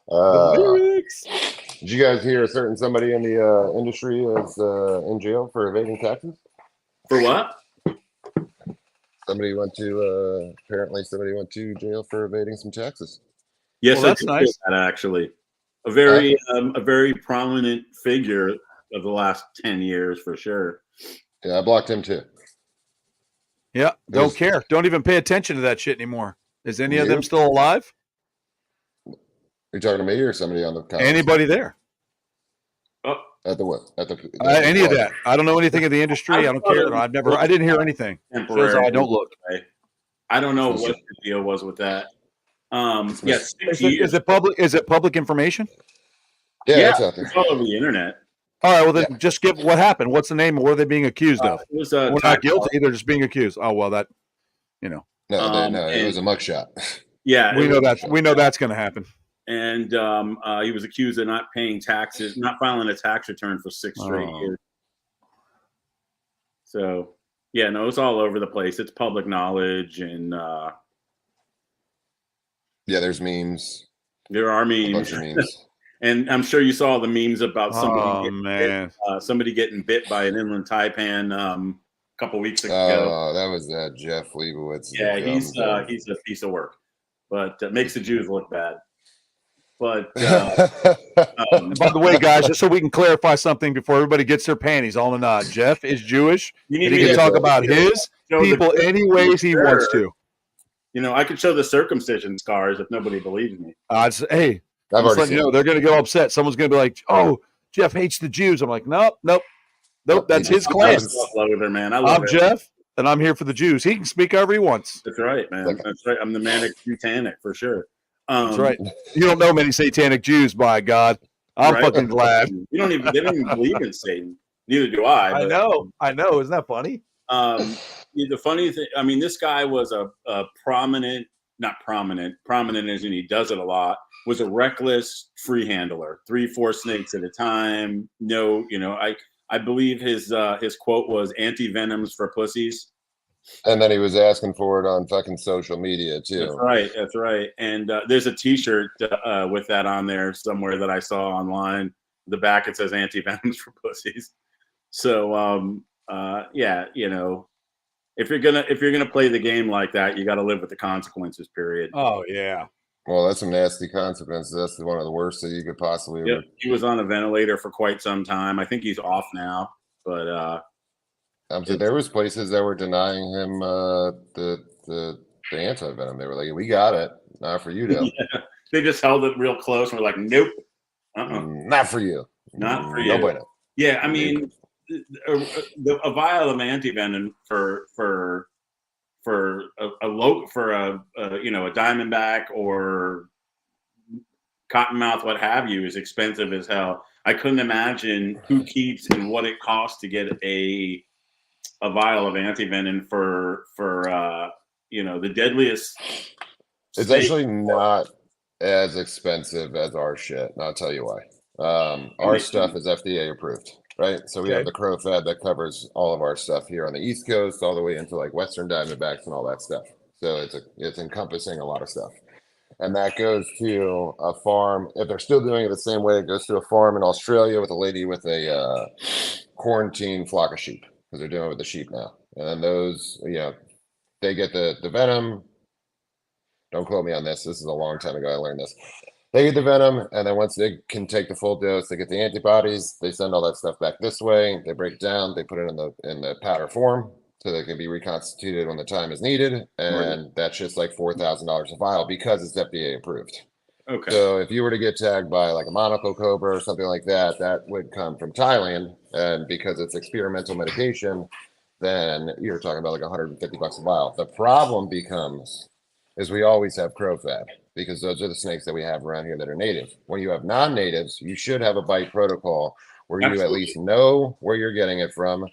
Lyrics. Did you guys hear a certain somebody in the industry is in jail for evading taxes? For what? Apparently somebody went to jail for evading some taxes. Yes, that's nice. That actually, a very prominent figure of the last 10 years for sure. Yeah, I blocked him too. Yeah, don't care. Don't even pay attention to that shit anymore. Is any of them still alive? Are you talking to me or somebody on the comments? Anybody there? Oh, At the what? At the Any of that? I don't know anything of the industry. I don't thought it care. was I didn't hear anything. Shows how I don't look. I don't know what the deal was with that. Yes, Is it public? Is it public information? Yeah, it's out there. It's all over the internet. All right, well then just give what happened. What's the name? What are they being accused of? It was We're not guilty. They're just being accused. Oh well, that No, it was a mugshot. Yeah, we know that's going to happen. And he was accused of not paying taxes, not filing a tax return for 6 straight years. So yeah, no, it's all over the place. It's public knowledge, and yeah, there's memes. There are memes. A bunch of memes. And I'm sure you saw the memes about somebody Oh, getting bit by an inland taipan a couple weeks ago. Oh, that was that Jeff Leibowitz. Yeah, he's a piece of work, but makes the Jews look bad. But and by the way, guys, just so we can clarify something before everybody gets their panties all in a knot, Jeff is Jewish. You And he can talk about his people any ways he wants to. You know, I could show the circumcision scars if nobody believes me. Hey, I'm just letting you know, they're going to get upset. Someone's going to be like, "Oh, Jeff hates the Jews." I'm like, nope. That's his claim. I'm Jeff, and I'm here for the Jews. He can speak however he wants. That's right, man. That's right. I'm the manic satanic for sure. That's right. You don't know many satanic Jews, by God. I'm fucking glad. They don't even believe in Satan. Neither do I. I know. Isn't that funny? The funny thing, I mean, this guy was a prominent as in he does it a lot, was a reckless free handler, 3-4 snakes at a time. No, I believe his quote was anti-venoms for pussies. And then he was asking for it on fucking social media too. That's right. And there's a T-shirt with that on there somewhere that I saw online. The back it says anti-venoms for pussies. So yeah, if you're gonna play the game like that, you got to live with the consequences. Period. Oh yeah. Well, that's some nasty consequences. That's one of the worst that you could possibly. Yep. He was on a ventilator for quite some time. I think he's off now, but there was places that were denying him the anti-venom. They were like, "We got it, not for you, though." Yeah. They just held it real close and were like, "Nope, not for you, not for you." Nobody. Yeah, I mean, a vial of antivenom for a diamondback or cottonmouth, what have you, is expensive as hell. I couldn't imagine who keeps and what it costs to get a vial of antivenom for the deadliest. It's actually not as expensive as our shit, and I'll tell you why. Our stuff is FDA approved. Right, so we have the Croc that covers all of our stuff here on the East Coast, all the way into like Western Diamondbacks and all that stuff. So it's encompassing a lot of stuff, and that goes to a farm. If they're still doing it the same way, it goes to a farm in Australia with a lady with a quarantine flock of sheep, because they're doing it with the sheep now. And then those, they get the venom. Don't quote me on this. This is a long time ago I learned this. They get the venom, and then once they can take the full dose, they get the antibodies. They send all that stuff back this way. They break it down. They put it in the powder form, so they can be reconstituted when the time is needed. And that's just like $4,000 a vial because it's FDA approved. Okay. So if you were to get tagged by like a monocle cobra or something like that, that would come from Thailand, and because it's experimental medication, then you're talking about like $150 a vial. The problem becomes is we always have crowfab, because those are the snakes that we have around here that are native. When you have non-natives, you should have a bite protocol where you at least know where you're getting it from.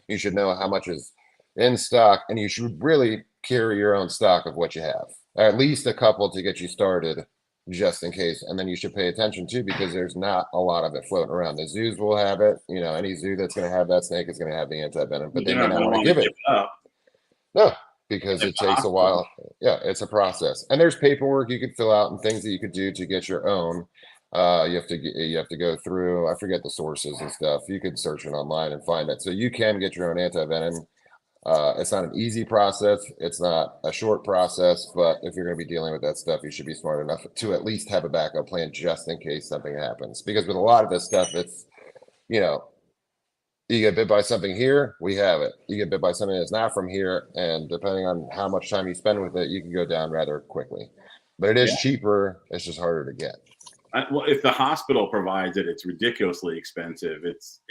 You should know how much is in stock, and you should really carry your own stock of what you have, at least a couple to get you started, just in case. And then you should pay attention too, because there's not a lot of it floating around. The zoos will have it. Any zoo that's going to have that snake is going to have the anti-venom, but they may not want to give it. No. Because it takes a while. Yeah, it's a process, and there's paperwork you could fill out and things that you could do to get your own. You have to go through. I forget the sources and stuff. You could search it online and find it, so you can get your own anti-venom. It's not an easy process. It's not a short process, but if you're going to be dealing with that stuff, you should be smart enough to at least have a backup plan just in case something happens. Because with a lot of this stuff, it's you get bit by something here, we have it. You get bit by something that's not from here, and depending on how much time you spend with it, you can go down rather quickly. But it is cheaper. It's just harder to get. Well, if the hospital provides it, it's ridiculously expensive. It's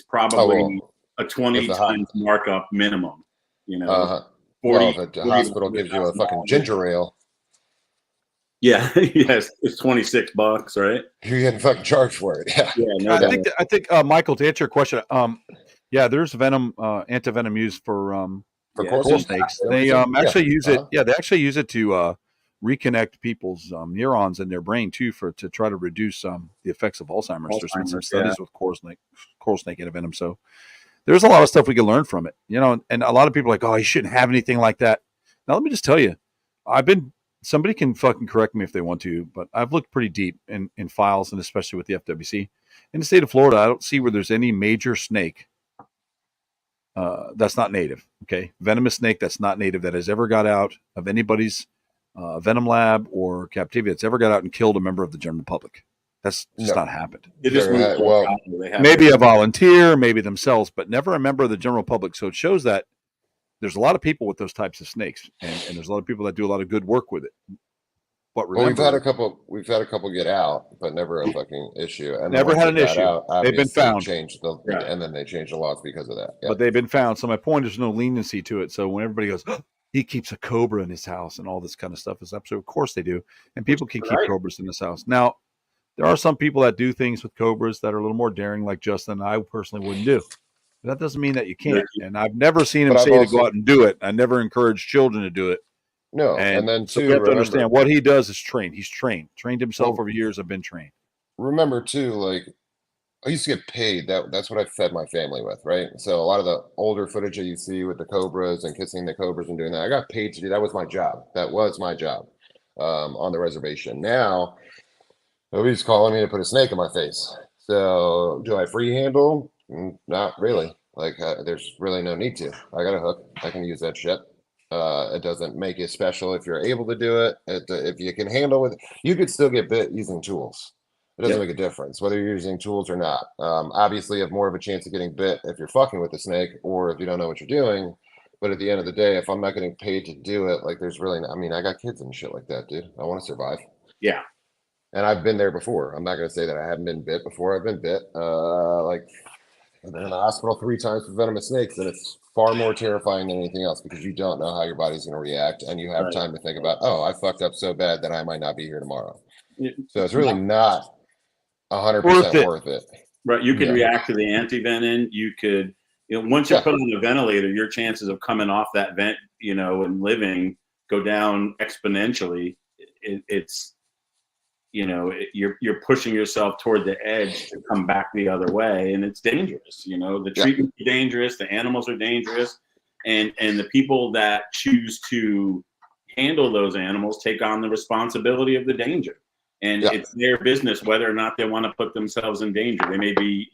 probably a 20 times markup minimum. You know, 40. Well, if the hospital gives you a fucking ginger ale. Yeah, yes, it's $26, right? You're getting fucking charged for it. Yeah, no doubt. I think Michael, to answer your question, yeah, there's venom, antivenom used for coral snakes. They actually use it. Yeah, they actually use it to reconnect people's neurons in their brain too, to try to reduce the effects of Alzheimer's. There's been some studies with coral snake antivenom. So there's a lot of stuff we can learn from it, you know. And a lot of people are like, oh, you shouldn't have anything like that. Now let me just tell you, somebody can fucking correct me if they want to, but I've looked pretty deep in files, and especially with the FWC. In the state of Florida, I don't see where there's any major snake that's not native. Okay, venomous snake that's not native that has ever got out of anybody's venom lab or captivity that's ever got out and killed a member of the general public. That's just not happened. Maybe a volunteer, maybe themselves, but never a member of the general public. So it shows that there's a lot of people with those types of snakes, and there's a lot of people that do a lot of good work with it. But remember, we've had a couple get out, but never a fucking issue. And never had an issue. They've been found. And then they changed the laws because of that. But they've been found. So my point is, no leniency to it. So when everybody goes, oh, he keeps a cobra in his house and all this kind of stuff is absolutely, of course they do. And people can keep cobras in this house. Now, there are some people that do things with cobras that are a little more daring, like Justin. I personally wouldn't do. But that doesn't mean that you can't. And I've never seen him say to go out and do it. I never encourage children to do it. No, and then so you have to understand what he does is trained. He's trained himself over years. I've been trained. Remember too, like I used to get paid. That's what I fed my family with, right? So a lot of the older footage that you see with the cobras and kissing the cobras and doing that, I got paid to do. That was my job. That was my job on the reservation. Now nobody's calling me to put a snake in my face. So do I free handle? Not really. Like there's really no need to. I got a hook. I can use that shit. It doesn't make it special if you're able to do it. If you can handle it, you could still get bit using tools. It doesn't make a difference whether you're using tools or not. Obviously, you have more of a chance of getting bit if you're fucking with the snake or if you don't know what you're doing. But at the end of the day, if I'm not getting paid to do it, like there's really, I mean, I got kids and shit like that, dude. I want to survive. Yeah. And I've been there before. I'm not going to say that I haven't been bit before. I've been bit. Like I've been in the hospital 3 times with venomous snakes, and it's far more terrifying than anything else because you don't know how your body's going to react, and you have time to think about, oh, I fucked up so bad that I might not be here tomorrow. So it's really not 100% worth it. Right. You can react to the antivenom. You could, once you're put on the ventilator, your chances of coming off that vent, and living go down exponentially. It's you're pushing yourself toward the edge to come back the other way, and it's dangerous. The treatment is dangerous, the animals are dangerous, and the people that choose to handle those animals take on the responsibility of the danger. And it's their business whether or not they want to put themselves in danger. They may be,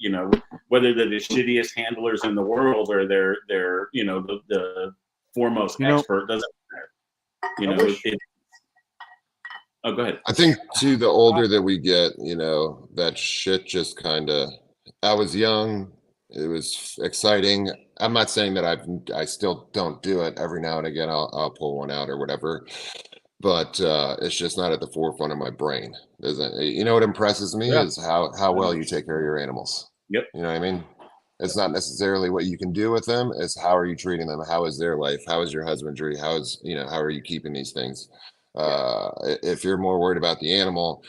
whether they're the shittiest handlers in the world or they're the foremost expert, doesn't matter. Oh, go ahead. I think too, the older that we get, that shit just kind of, I was young. It was exciting. I'm not saying that I still don't do it. Every now and again, I'll pull one out or whatever, but it's just not at the forefront of my brain. What impresses me is how well you take care of your animals. Yep. You know what I mean? It's not necessarily what you can do with them. It's how are you treating them? How is their life? How is your husbandry? How are you keeping these things? If you're more worried about the animal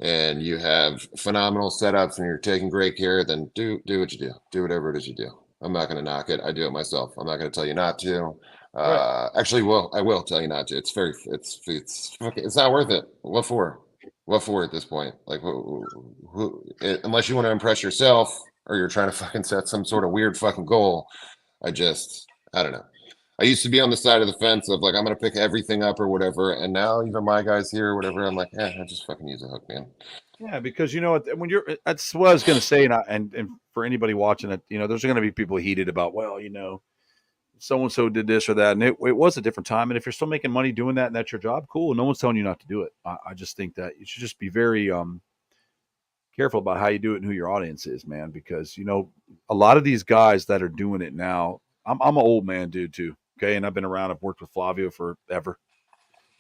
and you have phenomenal setups and you're taking great care, then do what you do. Do whatever it is you do. I'm not going to knock it. I do it myself. I'm not going to tell you not to. Actually, I will tell you not to. It's not worth it. What for? What for at this point? Like, unless you want to impress yourself or you're trying to fucking set some sort of weird fucking goal. I don't know. I used to be on the side of the fence of like, I'm going to pick everything up or whatever. And now even my guys here or whatever, I'm like, I just fucking use a hook, man. Yeah, because that's what I was going to say. And for anybody watching it, there's going to be people heated about, so-and-so did this or that. And it was a different time. And if you're still making money doing that and that's your job, cool. No one's telling you not to do it. I just think that you should just be very careful about how you do it and who your audience is, man. Because, a lot of these guys that are doing it now, I'm an old man dude too. Okay. And I've been around, I've worked with Flavio forever.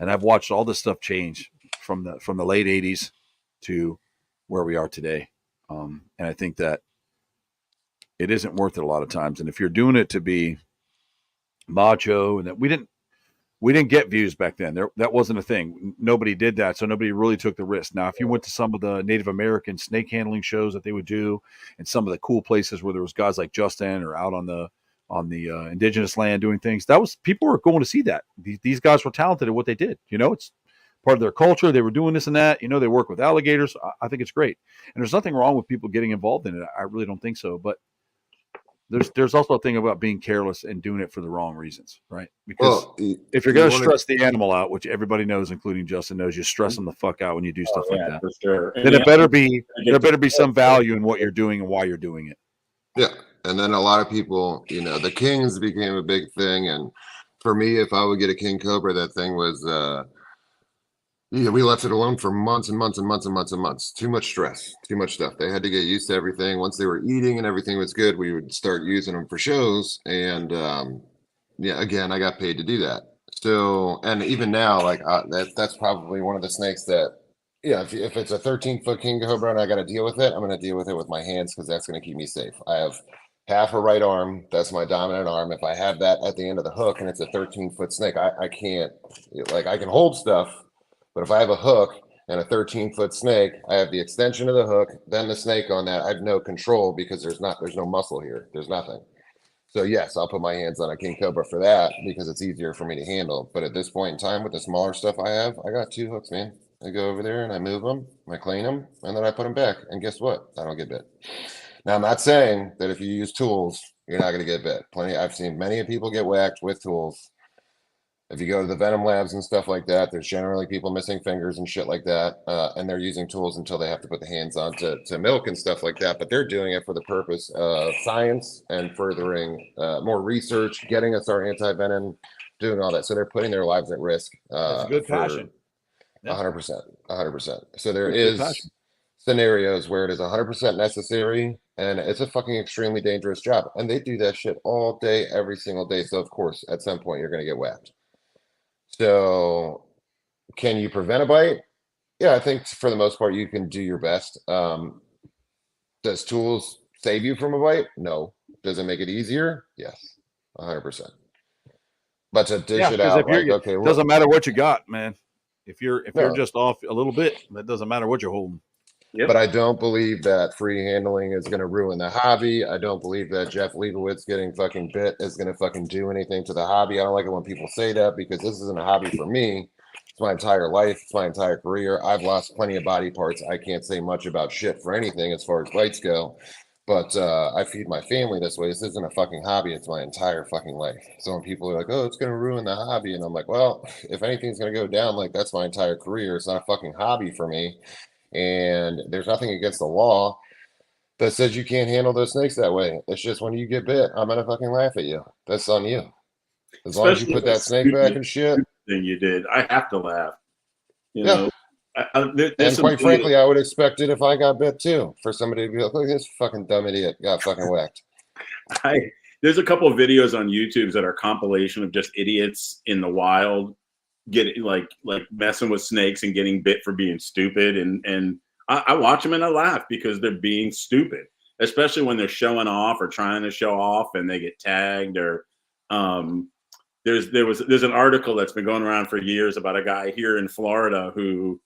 And I've watched all this stuff change from the late 80s to where we are today. And I think that it isn't worth it a lot of times. And if you're doing it to be macho, and that we didn't get views back then. That wasn't a thing. Nobody did that, so nobody really took the risk. Now, if you went to some of the Native American snake handling shows that they would do, and some of the cool places where there was guys like Justin or out on the indigenous land doing things, that was people were going to see that. These guys were talented at what they did. It's part of their culture. They were doing this and that. They work with alligators. I think it's great, and there's nothing wrong with people getting involved in it. I really don't think so, but there's also a thing about being careless and doing it for the wrong reasons, right? Because if you're going to stress the animal out, which everybody knows, including Justin knows, you stress them the fuck out when you do stuff like that. For sure. Then there better be some value in what you're doing and why you're doing it. Yeah, and then a lot of people, the kings became a big thing, and for me, if I would get a king cobra, that thing was. We left it alone for months and months and months and months and months. Too much stress, too much stuff. They had to get used to everything. Once they were eating and everything was good, we would start using them for shows. And again, I got paid to do that. So, and even now, like that's probably one of the snakes that, if it's a 13-foot king cobra and I got to deal with it, I'm going to deal with it with my hands because that's going to keep me safe. I have half a right arm. That's my dominant arm. If I have that at the end of the hook and it's a 13-foot snake, I can't, I can hold stuff. But if I have a hook and a 13-foot snake, I have the extension of the hook, then the snake on that. I have no control because there's no muscle here. There's nothing. So yes, I'll put my hands on a king cobra for that because it's easier for me to handle. But at this point in time, with the smaller stuff I have, I got 2 hooks, man. I go over there and I move them, I clean them, and then I put them back. And guess what? I don't get bit. Now, I'm not saying that if you use tools, you're not going to get bit. I've seen many people get whacked with tools. If you go to the venom labs and stuff like that, there's generally people missing fingers and shit like that. And they're using tools until they have to put the hands on to milk and stuff like that. But they're doing it for the purpose of science and furthering more research, getting us our anti-venom, doing all that. So they're putting their lives at risk. That's a good passion. 100%. 100%. So there is scenarios where it is 100% necessary. And it's a fucking extremely dangerous job. And they do that shit all day, every single day. So, of course, at some point, you're going to get whacked. So can you prevent a bite? Yeah, I think for the most part, you can do your best. Does tools save you from a bite? No. Does it make it easier? Yes, 100%. But to dish it out, it doesn't matter what you got, man. If you're just off a little bit, it doesn't matter what you're holding. Yep. But I don't believe that free handling is going to ruin the hobby. I don't believe that Jeff Leibowitz getting fucking bit is going to fucking do anything to the hobby. I don't like it when people say that because this isn't a hobby for me. It's my entire life. It's my entire career. I've lost plenty of body parts. I can't say much about shit for anything as far as bites go. But I feed my family this way. This isn't a fucking hobby. It's my entire fucking life. So when people are like, oh, it's going to ruin the hobby. And I'm like, well, if anything's going to go down, like that's my entire career. It's not a fucking hobby for me. And there's nothing against the law that says you can't handle those snakes that way. It's just when you get bit, I'm gonna fucking laugh at you. That's on you. As long as you put that snake back and shit. Thing you did, I have to laugh. You yeah. know, and quite frankly, I would expect it if I got bit too, for somebody to be like, look, this fucking dumb idiot got fucking whacked. There's a couple of videos on YouTube that are compilation of just idiots in the wild getting like messing with snakes and getting bit for being stupid, and I watch them and I laugh because they're being stupid, especially when they're showing off or trying to show off and they get tagged. Or there's an article that's been going around for years about a guy here in Florida who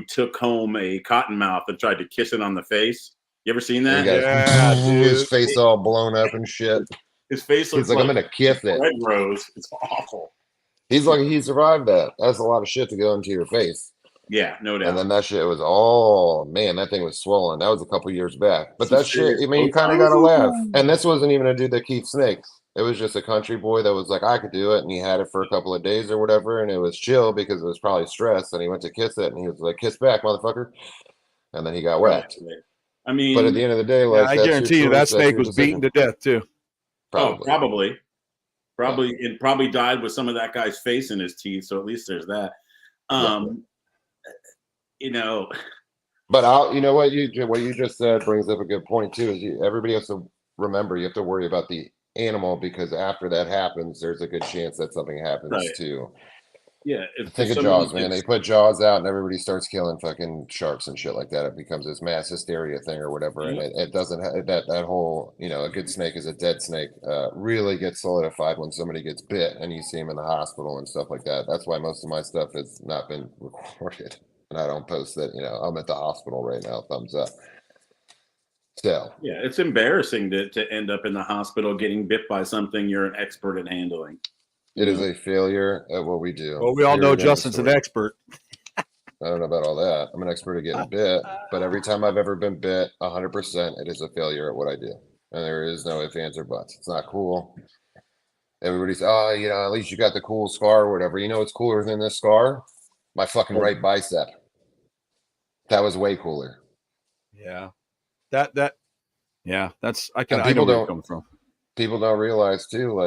took home a cottonmouth and tried to kiss it on the face. You ever seen that? Yeah, dude. His face all blown up and shit. His face looks like I'm gonna kiss it. Red rose. It's awful. He's lucky he survived that. That's a lot of shit to go into your face. Yeah, no doubt. And then that shit was, oh man, that thing was swollen. That was a couple years back. But that shit, I mean, you kind of gotta laugh. And this wasn't even a dude that keeps snakes. It was just a country boy that was like, I could do it, and he had it for a couple of days or whatever, and it was chill because it was probably stress. And he went to kiss it, and he was like, "Kiss back, motherfucker!" And then he got whacked. I mean, but at the end of the day, like, I guarantee you that snake was beaten to death too. Probably. It probably died with some of that guy's face in his teeth. So at least there's that. You know. But you know what you just said brings up a good point too. Is everybody has to remember you have to worry about the animal, because after that happens, there's a good chance that something happens too. Yeah, Think of Jaws, man. They put Jaws out and everybody starts killing fucking sharks and shit like that. It becomes this mass hysteria thing or whatever. And it doesn't that whole, a good snake is a dead snake, really gets solidified when somebody gets bit and you see them in the hospital and stuff like that. That's why most of my stuff has not been recorded. And I don't post that, I'm at the hospital right now, thumbs up. So yeah, it's embarrassing to end up in the hospital getting bit by something you're an expert at handling. It is a failure at what we do. Well, we all know Justin's an expert. I don't know about all that. I'm an expert at getting bit, but every time I've ever been bit, 100%, it is a failure at what I do. And there is no ifs, ands, or buts. It's not cool. Everybody's, at least you got the cool scar or whatever. You know what's cooler than this scar? My fucking right bicep. That was way cooler. Yeah. That's, I know where you're coming from. People don't realize too,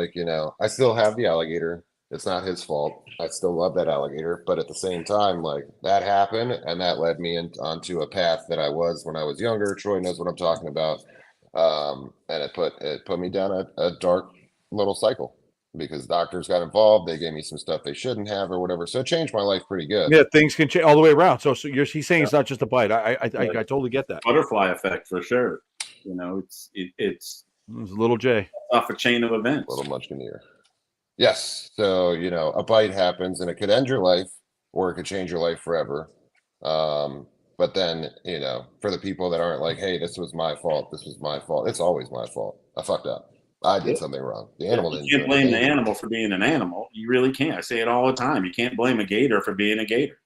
I still have the alligator. It's not his fault. I still love that alligator, but at the same time, that happened, and that led me onto a path that I was when I was younger. Troy knows what I'm talking about, and it put me down a dark little cycle because doctors got involved. They gave me some stuff they shouldn't have or whatever. So it changed my life pretty good. Yeah, things can change all the way around. So he's saying it's not just a bite. I totally get that. Butterfly effect for sure. It's little J off a chain of events. Little munchkin-ear. Yes. So, a bite happens and it could end your life or it could change your life forever. But then, for the people that aren't like, hey, this was my fault. This was my fault. It's always my fault. I fucked up. I did something wrong. The animal didn't. You can't blame the animal for being an animal. You really can't. I say it all the time. You can't blame a gator for being a gator.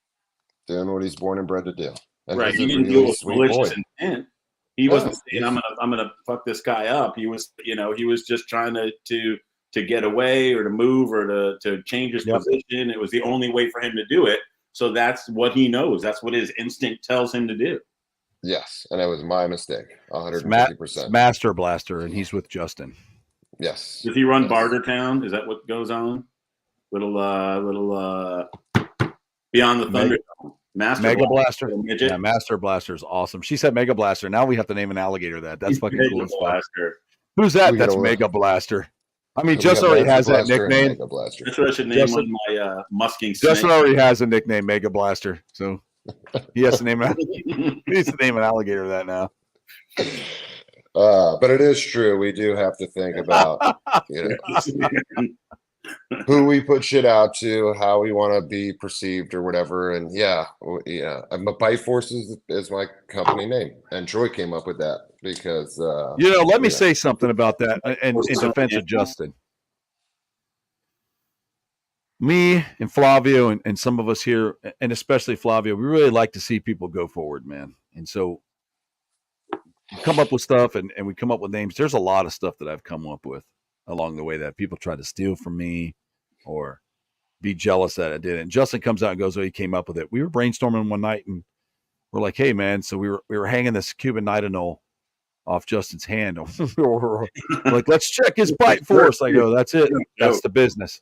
Doing what he's born and bred to do. And right. He didn't do it with malicious intent. He wasn't saying I'm gonna fuck this guy up. He was, he was just trying to get away or to move or to change his position. It was the only way for him to do it. So that's what he knows. That's what his instinct tells him to do. Yes, and it was my mistake. 150%. Master Blaster, and he's with Justin. Yes. Does he run Bartertown? Is that what goes on? Little Beyond the Thunder. Mega Blaster. Yeah, Master Blaster is awesome. She said Mega Blaster. Now we have to name an alligator that. That's fucking cool as fuck. Who's that? That's Mega Blaster. I mean, Justin already has that nickname. That's what I should name one of my musking snakes. Justin already has a nickname, Mega Blaster. So he has to name it. He needs to name an alligator that now. But it is true. We do have to think about who we put shit out to, how we want to be perceived or whatever. And Bite Force is my company name. And Troy came up with that because let me say something about that in defense of Justin. Me and Flavio and some of us here, and especially Flavio, we really like to see people go forward, man. And so we come up with stuff and we come up with names. There's a lot of stuff that I've come up with along the way that people try to steal from me or be jealous that I did. And Justin comes out and goes, he came up with it. We were brainstorming one night and we're like, hey man, so we were hanging this Cuban nightingale off Justin's hand. We're like, let's check his Bite Force. I go, that's it. That's the business.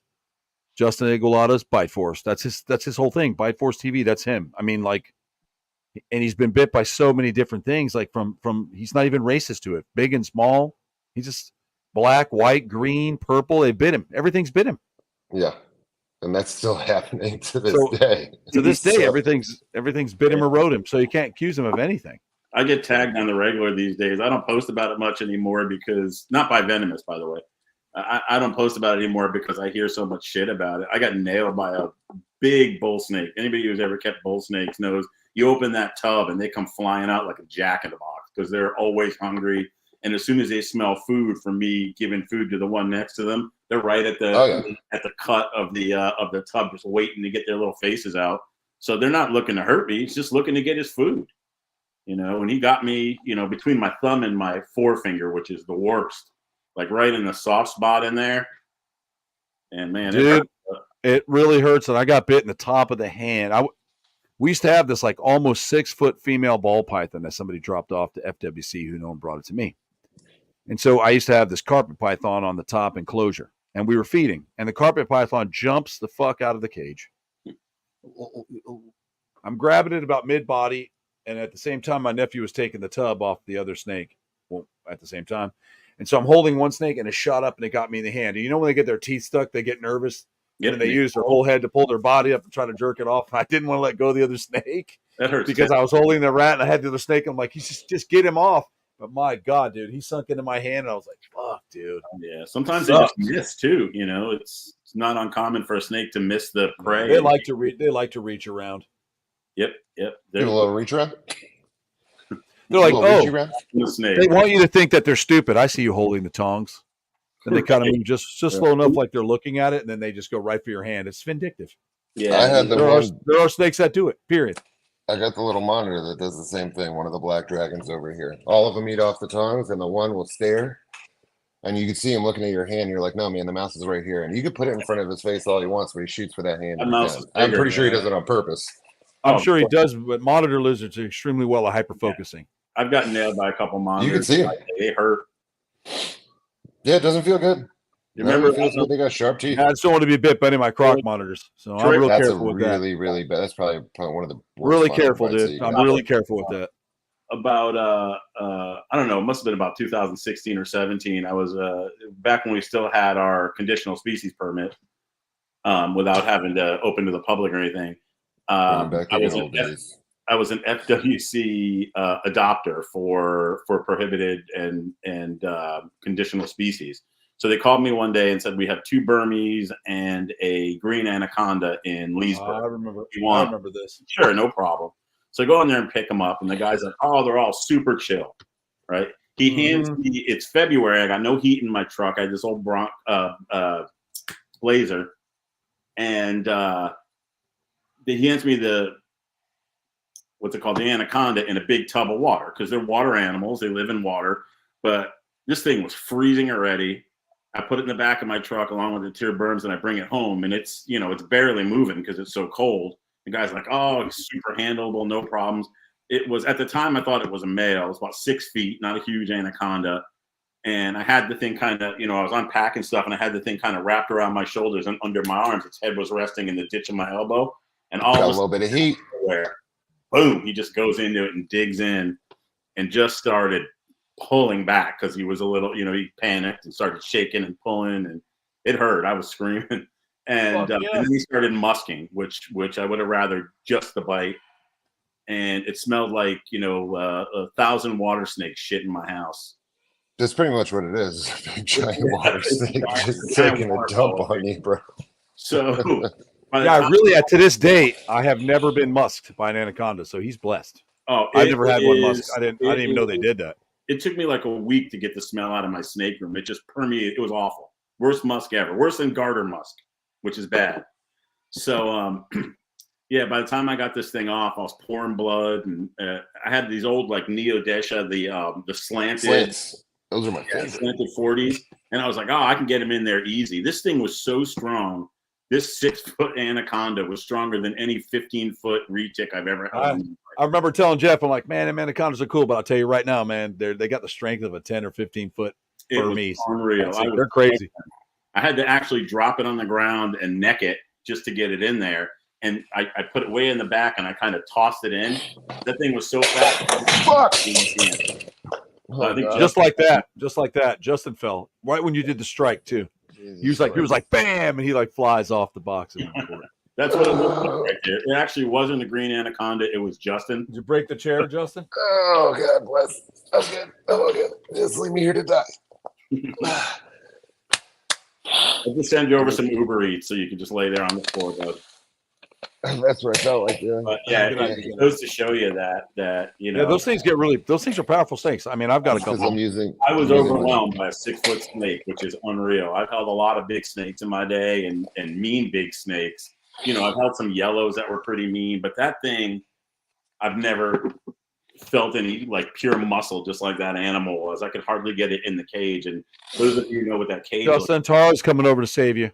Justin Igualada's Bite Force. That's his whole thing. Bite Force TV. That's him. I mean, and he's been bit by so many different things, from he's not even racist to it. Big and small. He's just black, white, green, purple. They bit him. Everything's bit him. Yeah. And that's still happening to this day. To this day, everything's bit him or rode him. So you can't accuse him of anything. I get tagged on the regular these days. I don't post about it much anymore because, not by Venomous, by the way. I don't post about it anymore because I hear so much shit about it. I got nailed by a big bull snake. Anybody who's ever kept bull snakes knows you open that tub and they come flying out like a jack in the box because they're always hungry. And as soon as they smell food from me giving food to the one next to them, they're right at the cut of the tub, just waiting to get their little faces out. So they're not looking to hurt me. He's just looking to get his food. And he got me, between my thumb and my forefinger, which is the worst, like right in the soft spot in there. And man, dude, it really hurts. And I got bit in the top of the hand. We used to have this almost 6-foot female ball python that somebody dropped off to FWC, who no one brought it to me. And so I used to have this carpet python on the top enclosure, and we were feeding, and the carpet python jumps the fuck out of the cage. I'm grabbing it about mid-body, and at the same time, my nephew was taking the tub off the other snake at the same time. And so I'm holding one snake, and it shot up, and it got me in the hand. And when they get their teeth stuck, they get nervous. And they used their whole head to pull their body up and try to jerk it off. I didn't want to let go of the other snake. That hurts because I was holding the rat and I had the other snake. I'm like, just get him off. But my God, dude, he sunk into my hand and I was like, fuck, dude. Yeah, sometimes they just miss too. You know, it's not uncommon for a snake to miss the prey. They like to reach around. Yep. Do a little reach around. They're like, oh, the they want you to think that they're stupid. I see you holding the tongs. And they kind of move just slow enough, like they're looking at it, and then they just go right for your hand. It's vindictive. Yeah, I had there are snakes that do it. Period. I got the little monitor that does the same thing. One of the black dragons over here. All of them eat off the tongs, and the one will stare. And you can see him looking at your hand. You're like, no, man, the mouse is right here. And you can put it in front of his face all he wants, but he shoots for that hand. I'm pretty sure he does it on purpose. I'm sure he does, but monitor lizards are extremely well at hyper-focusing. Yeah. I've gotten nailed by a couple monitors. You can see them. They hurt. Yeah, it doesn't feel good. You remember they got sharp teeth? I just don't want to be bit by any of my Croc monitors, so I'm real careful with that. That's really bad. That's probably one of the worst. Really careful, dude. I'm really careful with that. About I don't know, it must have been about 2016 or 17. I was back when we still had our conditional species permit, without having to open to the public or anything. I was an FWC adopter for prohibited and conditional species. So they called me one day and said, we have 2 Burmese and a green anaconda in Leesburg. I remember this. Sure, no problem. So I go in there and pick them up, and the guy's like, oh, they're all super chill, right? He hands me, it's February, I got no heat in my truck. I had this old Blazer, and he hands me the anaconda in a big tub of water, because they're water animals. They live in water. But this thing was freezing already. I put it in the back of my truck along with the tier berms, and I bring it home, and it's barely moving because it's so cold. The guy's like, oh, it's super handleable, no problems. It was, at the time, I thought it was a male. It was about 6 feet, not a huge anaconda. And I had the thing kind of, I was unpacking stuff, and I had the thing kind of wrapped around my shoulders and under my arms. Its head was resting in the ditch of my elbow. And all got a little bit of heat. Boom, he just goes into it and digs in and just started pulling back because he was a little, he panicked and started shaking and pulling, and it hurt. I was screaming. And then he started musking, which I would have rather just the bite. And it smelled like, 1,000 water snakes shit in my house. That's pretty much what it is. A big giant water snake just taking a dump on you, bro. So, to this day, I have never been musked by an anaconda. So he's blessed. Oh, I've never had one musk. I didn't even know they did that. It took me like a week to get the smell out of my snake room. It just permeated. It was awful. Worst musk ever. Worse than garter musk, which is bad. So, by the time I got this thing off, I was pouring blood, and I had these old like Neodesha, the slanted. Slants. Those are my favorite. Slanted 40s, and I was like, oh, I can get him in there easy. This thing was so strong. This 6-foot anaconda was stronger than any 15-foot retic I've ever had. I remember telling Jeff, I'm like, man, them anacondas are cool, but I'll tell you right now, man, they got the strength of a 10 or 15-foot Burmese. Unreal. They're crazy. I had to actually drop it on the ground and neck it just to get it in there. And I put it way in the back, and I kind of tossed it in. That thing was so fast. Fuck! Just like that. Justin fell right when you did the strike too. He was like, bam, and he like flies off the box. That's what it looked like right there. It actually wasn't a green anaconda. It was Justin. Did you break the chair, Justin? Oh, God bless. I'm good. I'm good. Just leave me here to die. I'll just send you over some Uber Eats so you can just lay there on the floor, bud. That's what I felt like doing. But it goes to show you that those things are powerful snakes. I mean, I've got a couple. I was overwhelmed by a 6-foot snake, which is unreal. I've held a lot of big snakes in my day and mean big snakes. I've held some yellows that were pretty mean, but that thing, I've never felt any like pure muscle, just like that animal was. I could hardly get it in the cage. And those of you know what that cage Justin, Tara's coming over to save you.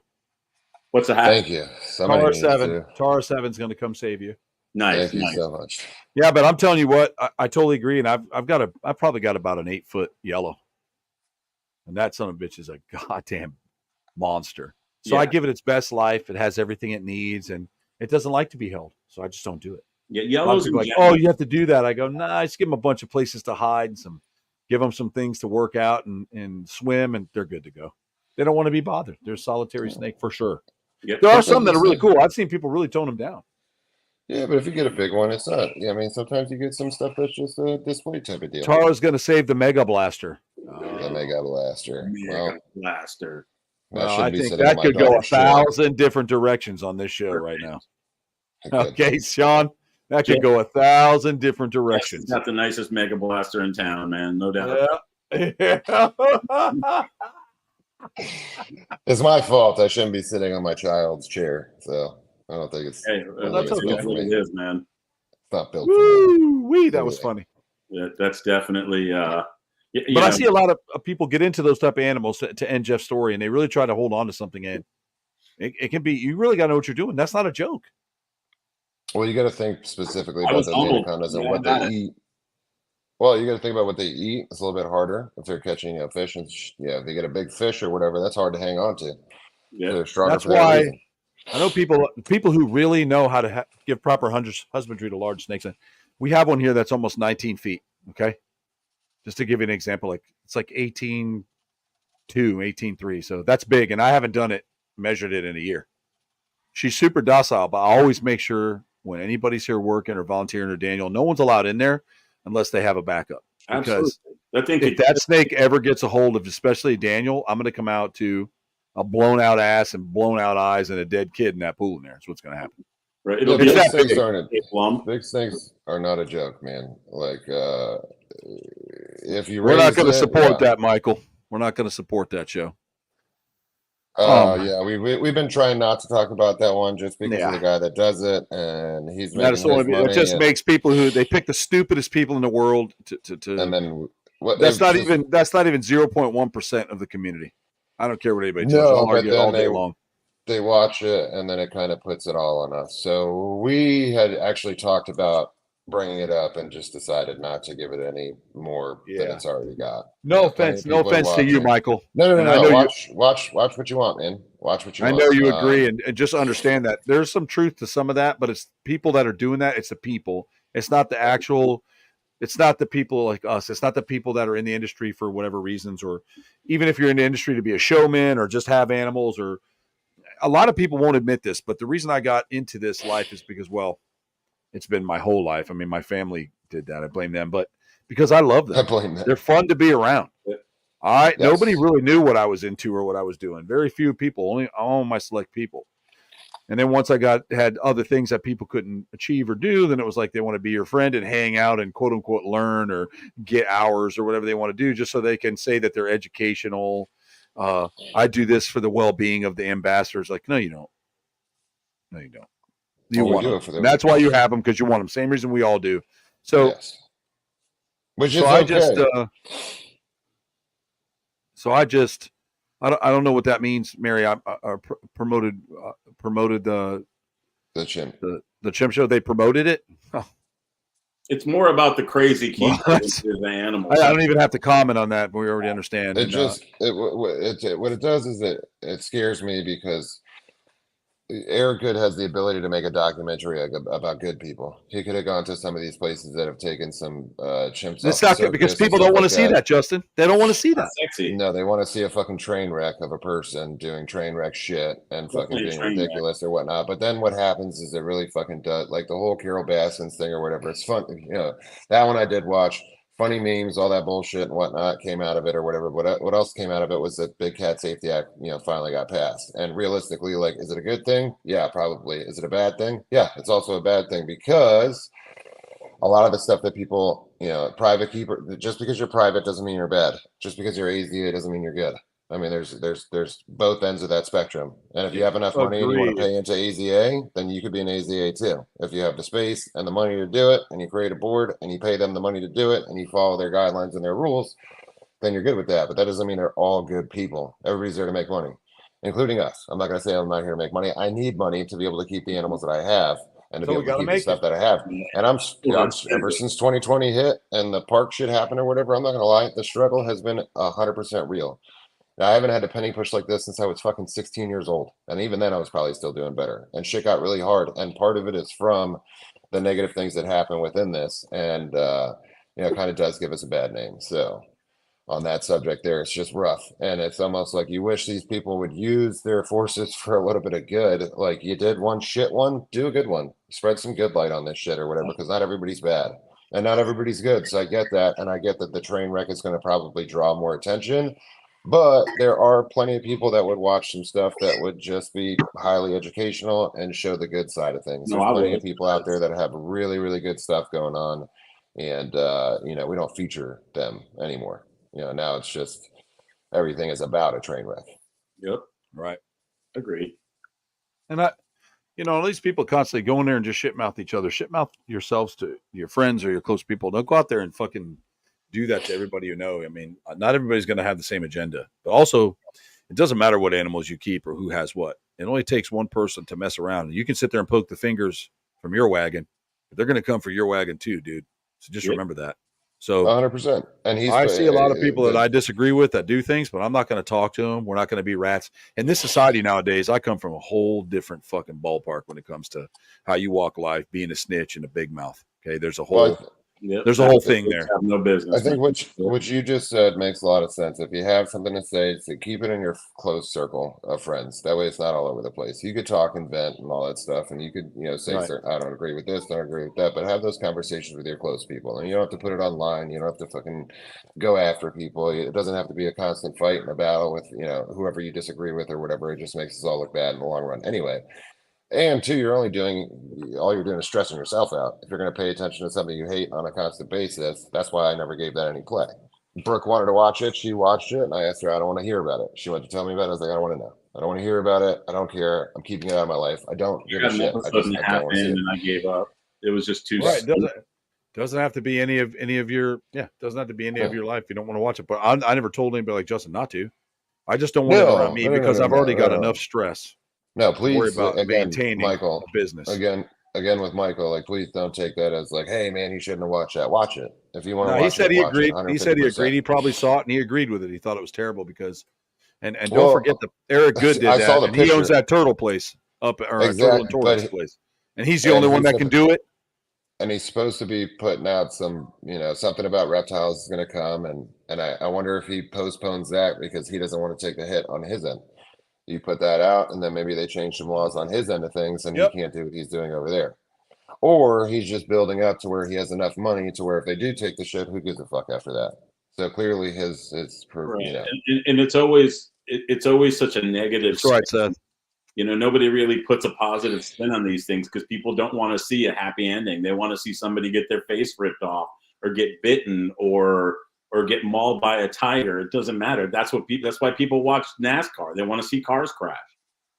What's the happen? Thank you. Tara 7's going to come save you. Nice. Thank you so much. Yeah, but I'm telling you what, I totally agree. And I've probably got about an 8-foot yellow. And that son of a bitch is a goddamn monster. So I give it its best life. It has everything it needs, and it doesn't like to be held. So I just don't do it. Yeah, yellows like, oh, you have to do that. I go, nah, just give them a bunch of places to hide and give them some things to work out and swim, and they're good to go. They don't want to be bothered. They're a solitary snake for sure. Yep. There are some that are really cool. I've seen people really tone them down. Yeah, but if you get a big one, it's not. Yeah, I mean, sometimes you get some stuff that's just a display type of deal. Tara's going to save the Mega Blaster. The Mega Blaster. Mega Blaster. Well, I think that could go 1,000 different directions on this show right now. Okay, Sean, that could go 1,000 different directions. Got the nicest Mega Blaster in town, man. No doubt. Yeah. It's my fault. I shouldn't be sitting on my child's chair, so I don't think it's. Hey, that's okay. Built for me. It is, man. It's not built for me. Woo-wee, that was funny. Yeah, that's definitely. But I see a lot of people get into those type of animals to end Jeff's story, and they really try to hold on to something. And it can be, you really got to know what you're doing. That's not a joke. Well, you got to think specifically about the anacondas and what they eat. Well, you got to think about what they eat. It's a little bit harder if they're catching fish, and if they get a big fish or whatever, that's hard to hang on to. Yeah, they're stronger. That's why I know people who really know how to give proper husbandry to large snakes. And we have one here that's almost 19 feet. Okay, just to give you an example, like it's like 18.2, 18.3. So that's big, and I haven't measured it in a year. She's super docile, but I always make sure when anybody's here working or volunteering or Daniel, no one's allowed in there unless they have a backup. Because if that snake ever gets a hold of, especially Daniel, I'm going to come out to a blown out ass and blown out eyes and a dead kid in that pool in there. That's what's going to happen. Right. Big snakes are not a joke, man. Like, if you we're not going to support that, Michael. We're not going to support that show. Yeah, we've been trying not to talk about that one just because of the guy that does it, and he's making his money. It just makes people who they pick the stupidest people in the world to and then that's not even 0.1% of the community. I don't care what anybody tells you. I'll argue all day long. They watch it, and then it kind of puts it all on us. So we had actually talked about bringing it up and just decided not to give it any more than it's already got. No offense to you, Michael. No. Watch what you want, man. Watch what you want. I know you agree, and just understand that there's some truth to some of that, but it's people that are doing that. It's the people. It's not the actual. It's not the people like us. It's not the people that are in the industry for whatever reasons, or even if you're in the industry to be a showman or just have animals. Or a lot of people won't admit this, but the reason I got into this life is because, well, it's been my whole life. I mean, my family did that. I blame them, but because I love them. I blame them. They're fun to be around. All right. Yes. Nobody really knew what I was into or what I was doing. Very few people, only all my select people. And then once I had other things that people couldn't achieve or do, then it was like they want to be your friend and hang out and quote unquote learn or get hours or whatever they want to do just so they can say that they're educational. I do this for the well-being of the ambassadors. Like, no, you don't. No, you don't. You want them. And that's why you have them, because you want them. Same reason we all do. So, which is okay. I don't know what that means, Mary. I promoted the chimp. The chimp show. They promoted it. Oh. It's more about the crazy keepers than the animals. I don't even have to comment on that. But we already understand. What it does is it scares me because Eric Good has the ability to make a documentary about good people. He could have gone to some of these places that have taken some chimps. It's not good because people don't want to see that, Justin. They don't want to see that. Sexy. No, they want to see a fucking train wreck of a person doing train wreck shit and fucking being ridiculous or whatnot. But then what happens is it really fucking does, like the whole Carol Baskins thing or whatever. It's fun, that one I did watch. Funny memes, all that bullshit and whatnot came out of it or whatever. What else came out of it was that Big Cat Safety Act, finally got passed. And realistically, like, is it a good thing? Yeah, probably. Is it a bad thing? Yeah, it's also a bad thing because a lot of the stuff that people, private keeper, just because you're private doesn't mean you're bad. Just because you're AZA doesn't mean you're good. I mean, there's both ends of that spectrum. And if you have enough money and you want to pay into AZA, then you could be an AZA too. If you have the space and the money to do it, and you create a board and you pay them the money to do it, and you follow their guidelines and their rules, then you're good with that. But that doesn't mean they're all good people. Everybody's there to make money, including us. I'm not going to say I'm not here to make money. I need money to be able to keep the animals that I have and to be able to keep the stuff that I have. And I'm ever since 2020 hit and the park shit happened or whatever, I'm not going to lie, the struggle has been 100% real. Now, I haven't had a penny push like this since I was fucking 16 years old. And even then I was probably still doing better. And shit got really hard. And part of it is from the negative things that happen within this. And, kind of does give us a bad name. So on that subject there. It's just rough. And it's almost like you wish these people would use their forces for a little bit of good. Like you did one shit one, do a good one. Spread some good light on this shit or whatever, because not everybody's bad and not everybody's good. So I get that. And I get that the train wreck is going to probably draw more attention. But there are plenty of people that would watch some stuff that would just be highly educational and show the good side of things. No, There's I plenty would. of people out there that have really, really good stuff going on. And, we don't feature them anymore. Now it's just everything is about a train wreck. Yep. Right. Agreed. And all these people constantly go in there and just shitmouth each other. Shitmouth yourselves to your friends or your close people. Don't go out there and fucking do that to everybody you know. I mean, not everybody's going to have the same agenda. But also, it doesn't matter what animals you keep or who has what. It only takes one person to mess around. And you can sit there and poke the fingers from your wagon, but they're going to come for your wagon too, dude. So just remember that. So 100%. And I see a lot of people that I disagree with that do things, but I'm not going to talk to them. We're not going to be rats. In this society nowadays, I come from a whole different fucking ballpark when it comes to how you walk life, being a snitch and a big mouth. Okay, there's a whole thing there. Have no business. I think what you just said makes a lot of sense. If you have something to say, keep it in your close circle of friends. That way, it's not all over the place. You could talk and vent and all that stuff, and you could, say, Right. I don't agree with this, don't agree with that, but have those conversations with your close people. And you don't have to put it online. You don't have to fucking go after people. It doesn't have to be a constant fight and a battle with, whoever you disagree with or whatever. It just makes us all look bad in the long run. Anyway. And two, all you're doing is stressing yourself out. If you're going to pay attention to something you hate on a constant basis, that's why I never gave that any play. Brooke wanted to watch it. She watched it. And I asked her, I don't want to hear about it. She went to tell me about it. I was like, I don't want to know. I don't want to hear about it. I don't care. I'm keeping it out of my life. I don't give a shit. I don't want to see it. And I gave up. It was just too. Right. Doesn't have to be any of your doesn't have to be any of your life. You don't want to watch it. But I never told anybody like Justin not to. I just don't want it around me because I've already got enough stress. No, please, worry about again, maintaining Michael, a business. Again with Michael, like, please don't take that as like, hey, man, you shouldn't have watched that. Watch it. If you want to watch it, he said he agreed. It, he said he agreed. He probably saw it and he agreed with it. He thought it was terrible because, and don't Well, forget that Eric Good did that. saw the And he owns that turtle place turtle and tortoise place. And he's the only one that can do it. And he's supposed to be putting out some, something about reptiles is going to come. And I wonder if he postpones that because he doesn't want to take the hit on his end. You put that out, and then maybe they change some laws on his end of things, and he can't do what he's doing over there. Or he's just building up to where he has enough money to where if they do take the shit, who gives a fuck after that? So clearly, his right. And it's always such a negative. That's right, Seth. Nobody really puts a positive spin on these things because people don't want to see a happy ending. They want to see somebody get their face ripped off or get bitten or get mauled by a tiger. It doesn't matter. That's why people watch NASCAR. They want to see cars crash.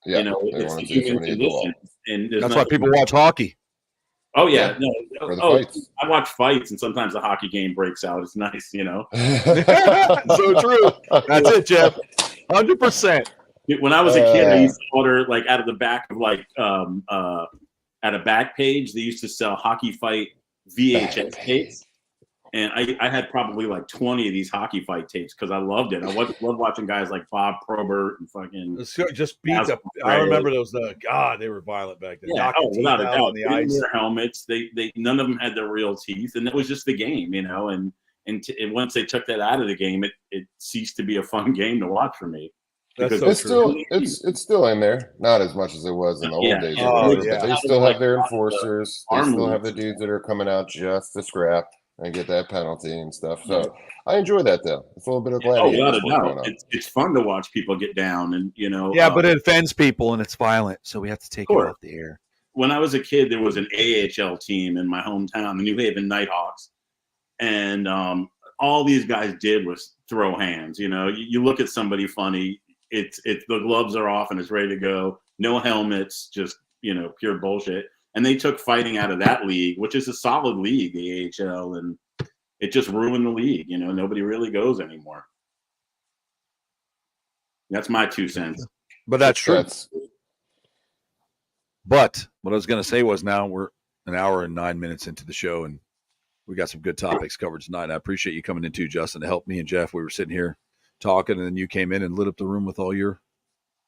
Yeah, it's the human condition. And that's why people watch hockey. Oh yeah, fights. I watch fights, and sometimes the hockey game breaks out. It's nice, So true. That's it, Jeff. 100%. When I was a kid, I used to order like out of the back of at a back page. They used to sell hockey fight VHS tapes. And I had probably like 20 of these hockey fight tapes because I loved it. I loved watching guys like Bob Probert and fucking just beat up. I remember those. They were violent back then. Yeah, without a doubt. They didn't wear helmets. They none of them had their real teeth, and it was just the game, And once they took that out of the game, it ceased to be a fun game to watch for me. It's still in there, not as much as it was in the old days. But they still have their enforcers. They still have the dudes that are coming out just to scrap and get that penalty and stuff. So I enjoy that though. It's a little bit of gladiator going on. It's fun to watch people get down and but it offends people and it's violent, so we have to take it off the air. When I was a kid, there was an AHL team in my hometown, the New Haven Nighthawks, and all these guys did was throw hands. You look at somebody funny, it's the gloves are off and it's ready to go. No helmets, just pure bullshit. And they took fighting out of that league, which is a solid league, the AHL, and it just ruined the league. Nobody really goes anymore. That's my 2 cents. But that's true. But what I was going to say was now we're an hour and 9 minutes into the show, and we got some good topics covered tonight. I appreciate you coming in too, Justin, to help me and Jeff. We were sitting here talking, and then you came in and lit up the room with all your.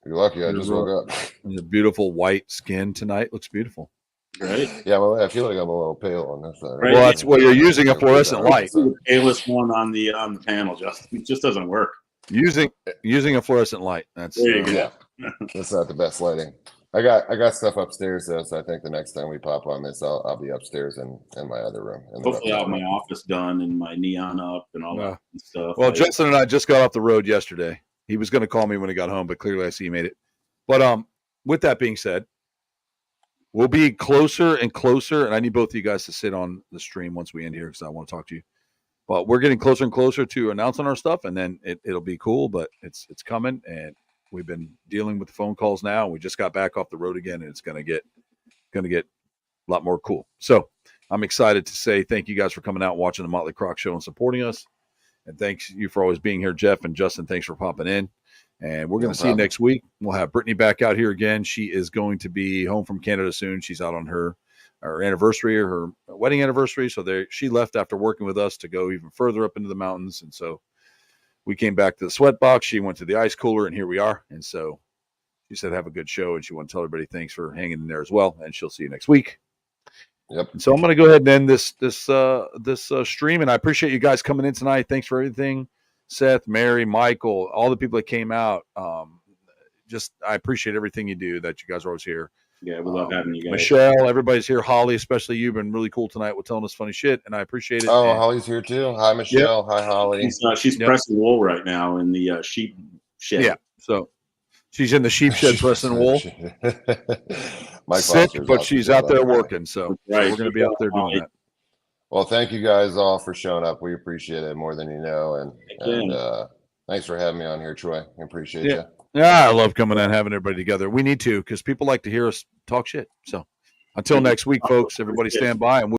You're lucky. I just woke up. The beautiful white skin tonight looks beautiful. Right. Yeah, well, I feel like I'm a little pale on this side. Right. Well, that's well, you're using a fluorescent light. The palest one on the panel, Justin. It just doesn't work. Using a fluorescent light. That's There you go. Yeah, that's not the best lighting. I got stuff upstairs though, so I think the next time we pop on this, I'll be upstairs in my other room. Hopefully, I'll have my office done and my neon up and all that stuff. Well, Justin and I just got off the road yesterday. He was going to call me when he got home, but clearly I see he made it. But with that being said, we'll be closer and closer, and I need both of you guys to sit on the stream once we end here because I want to talk to you. But we're getting closer and closer to announcing our stuff, and then it'll be cool. But it's coming, and we've been dealing with the phone calls now. We just got back off the road again, and it's going to get a lot more cool. So I'm excited to say thank you guys for coming out and watching the Motley Croc Show and supporting us. And thanks you for always being here, Jeff and Justin. Thanks for popping in. And we're going to see you next week. We'll have Brittany back out here again. She is going to be home from Canada soon. She's out on her anniversary or her wedding anniversary. So she left after working with us to go even further up into the mountains. And so we came back to the sweat box. She went to the ice cooler, and here we are. And so she said, have a good show. And she wanted to tell everybody thanks for hanging in there as well. And she'll see you next week. Yep. And so I'm going to go ahead and end this stream. And I appreciate you guys coming in tonight. Thanks for everything. Seth, Mary, Michael, all the people that came out. I appreciate everything you do, that you guys are always here. Yeah, we love having you guys. Michelle, everybody's here. Holly, especially you've been really cool tonight with telling us funny shit, and I appreciate it. Oh, Holly's here too. Hi, Michelle. Yep. Hi, Holly. She's pressing wool right now in the sheep shed. Yeah, so she's in the sheep shed pressing wool. Sick, but she's out there working, so we're going to be out there doing that. Well, thank you guys all for showing up. We appreciate it more than you know, and thanks for having me on here, Troy. I appreciate you. Yeah, I love coming and having everybody together. We need to, because people like to hear us talk shit. So until next week, folks, everybody stand by. And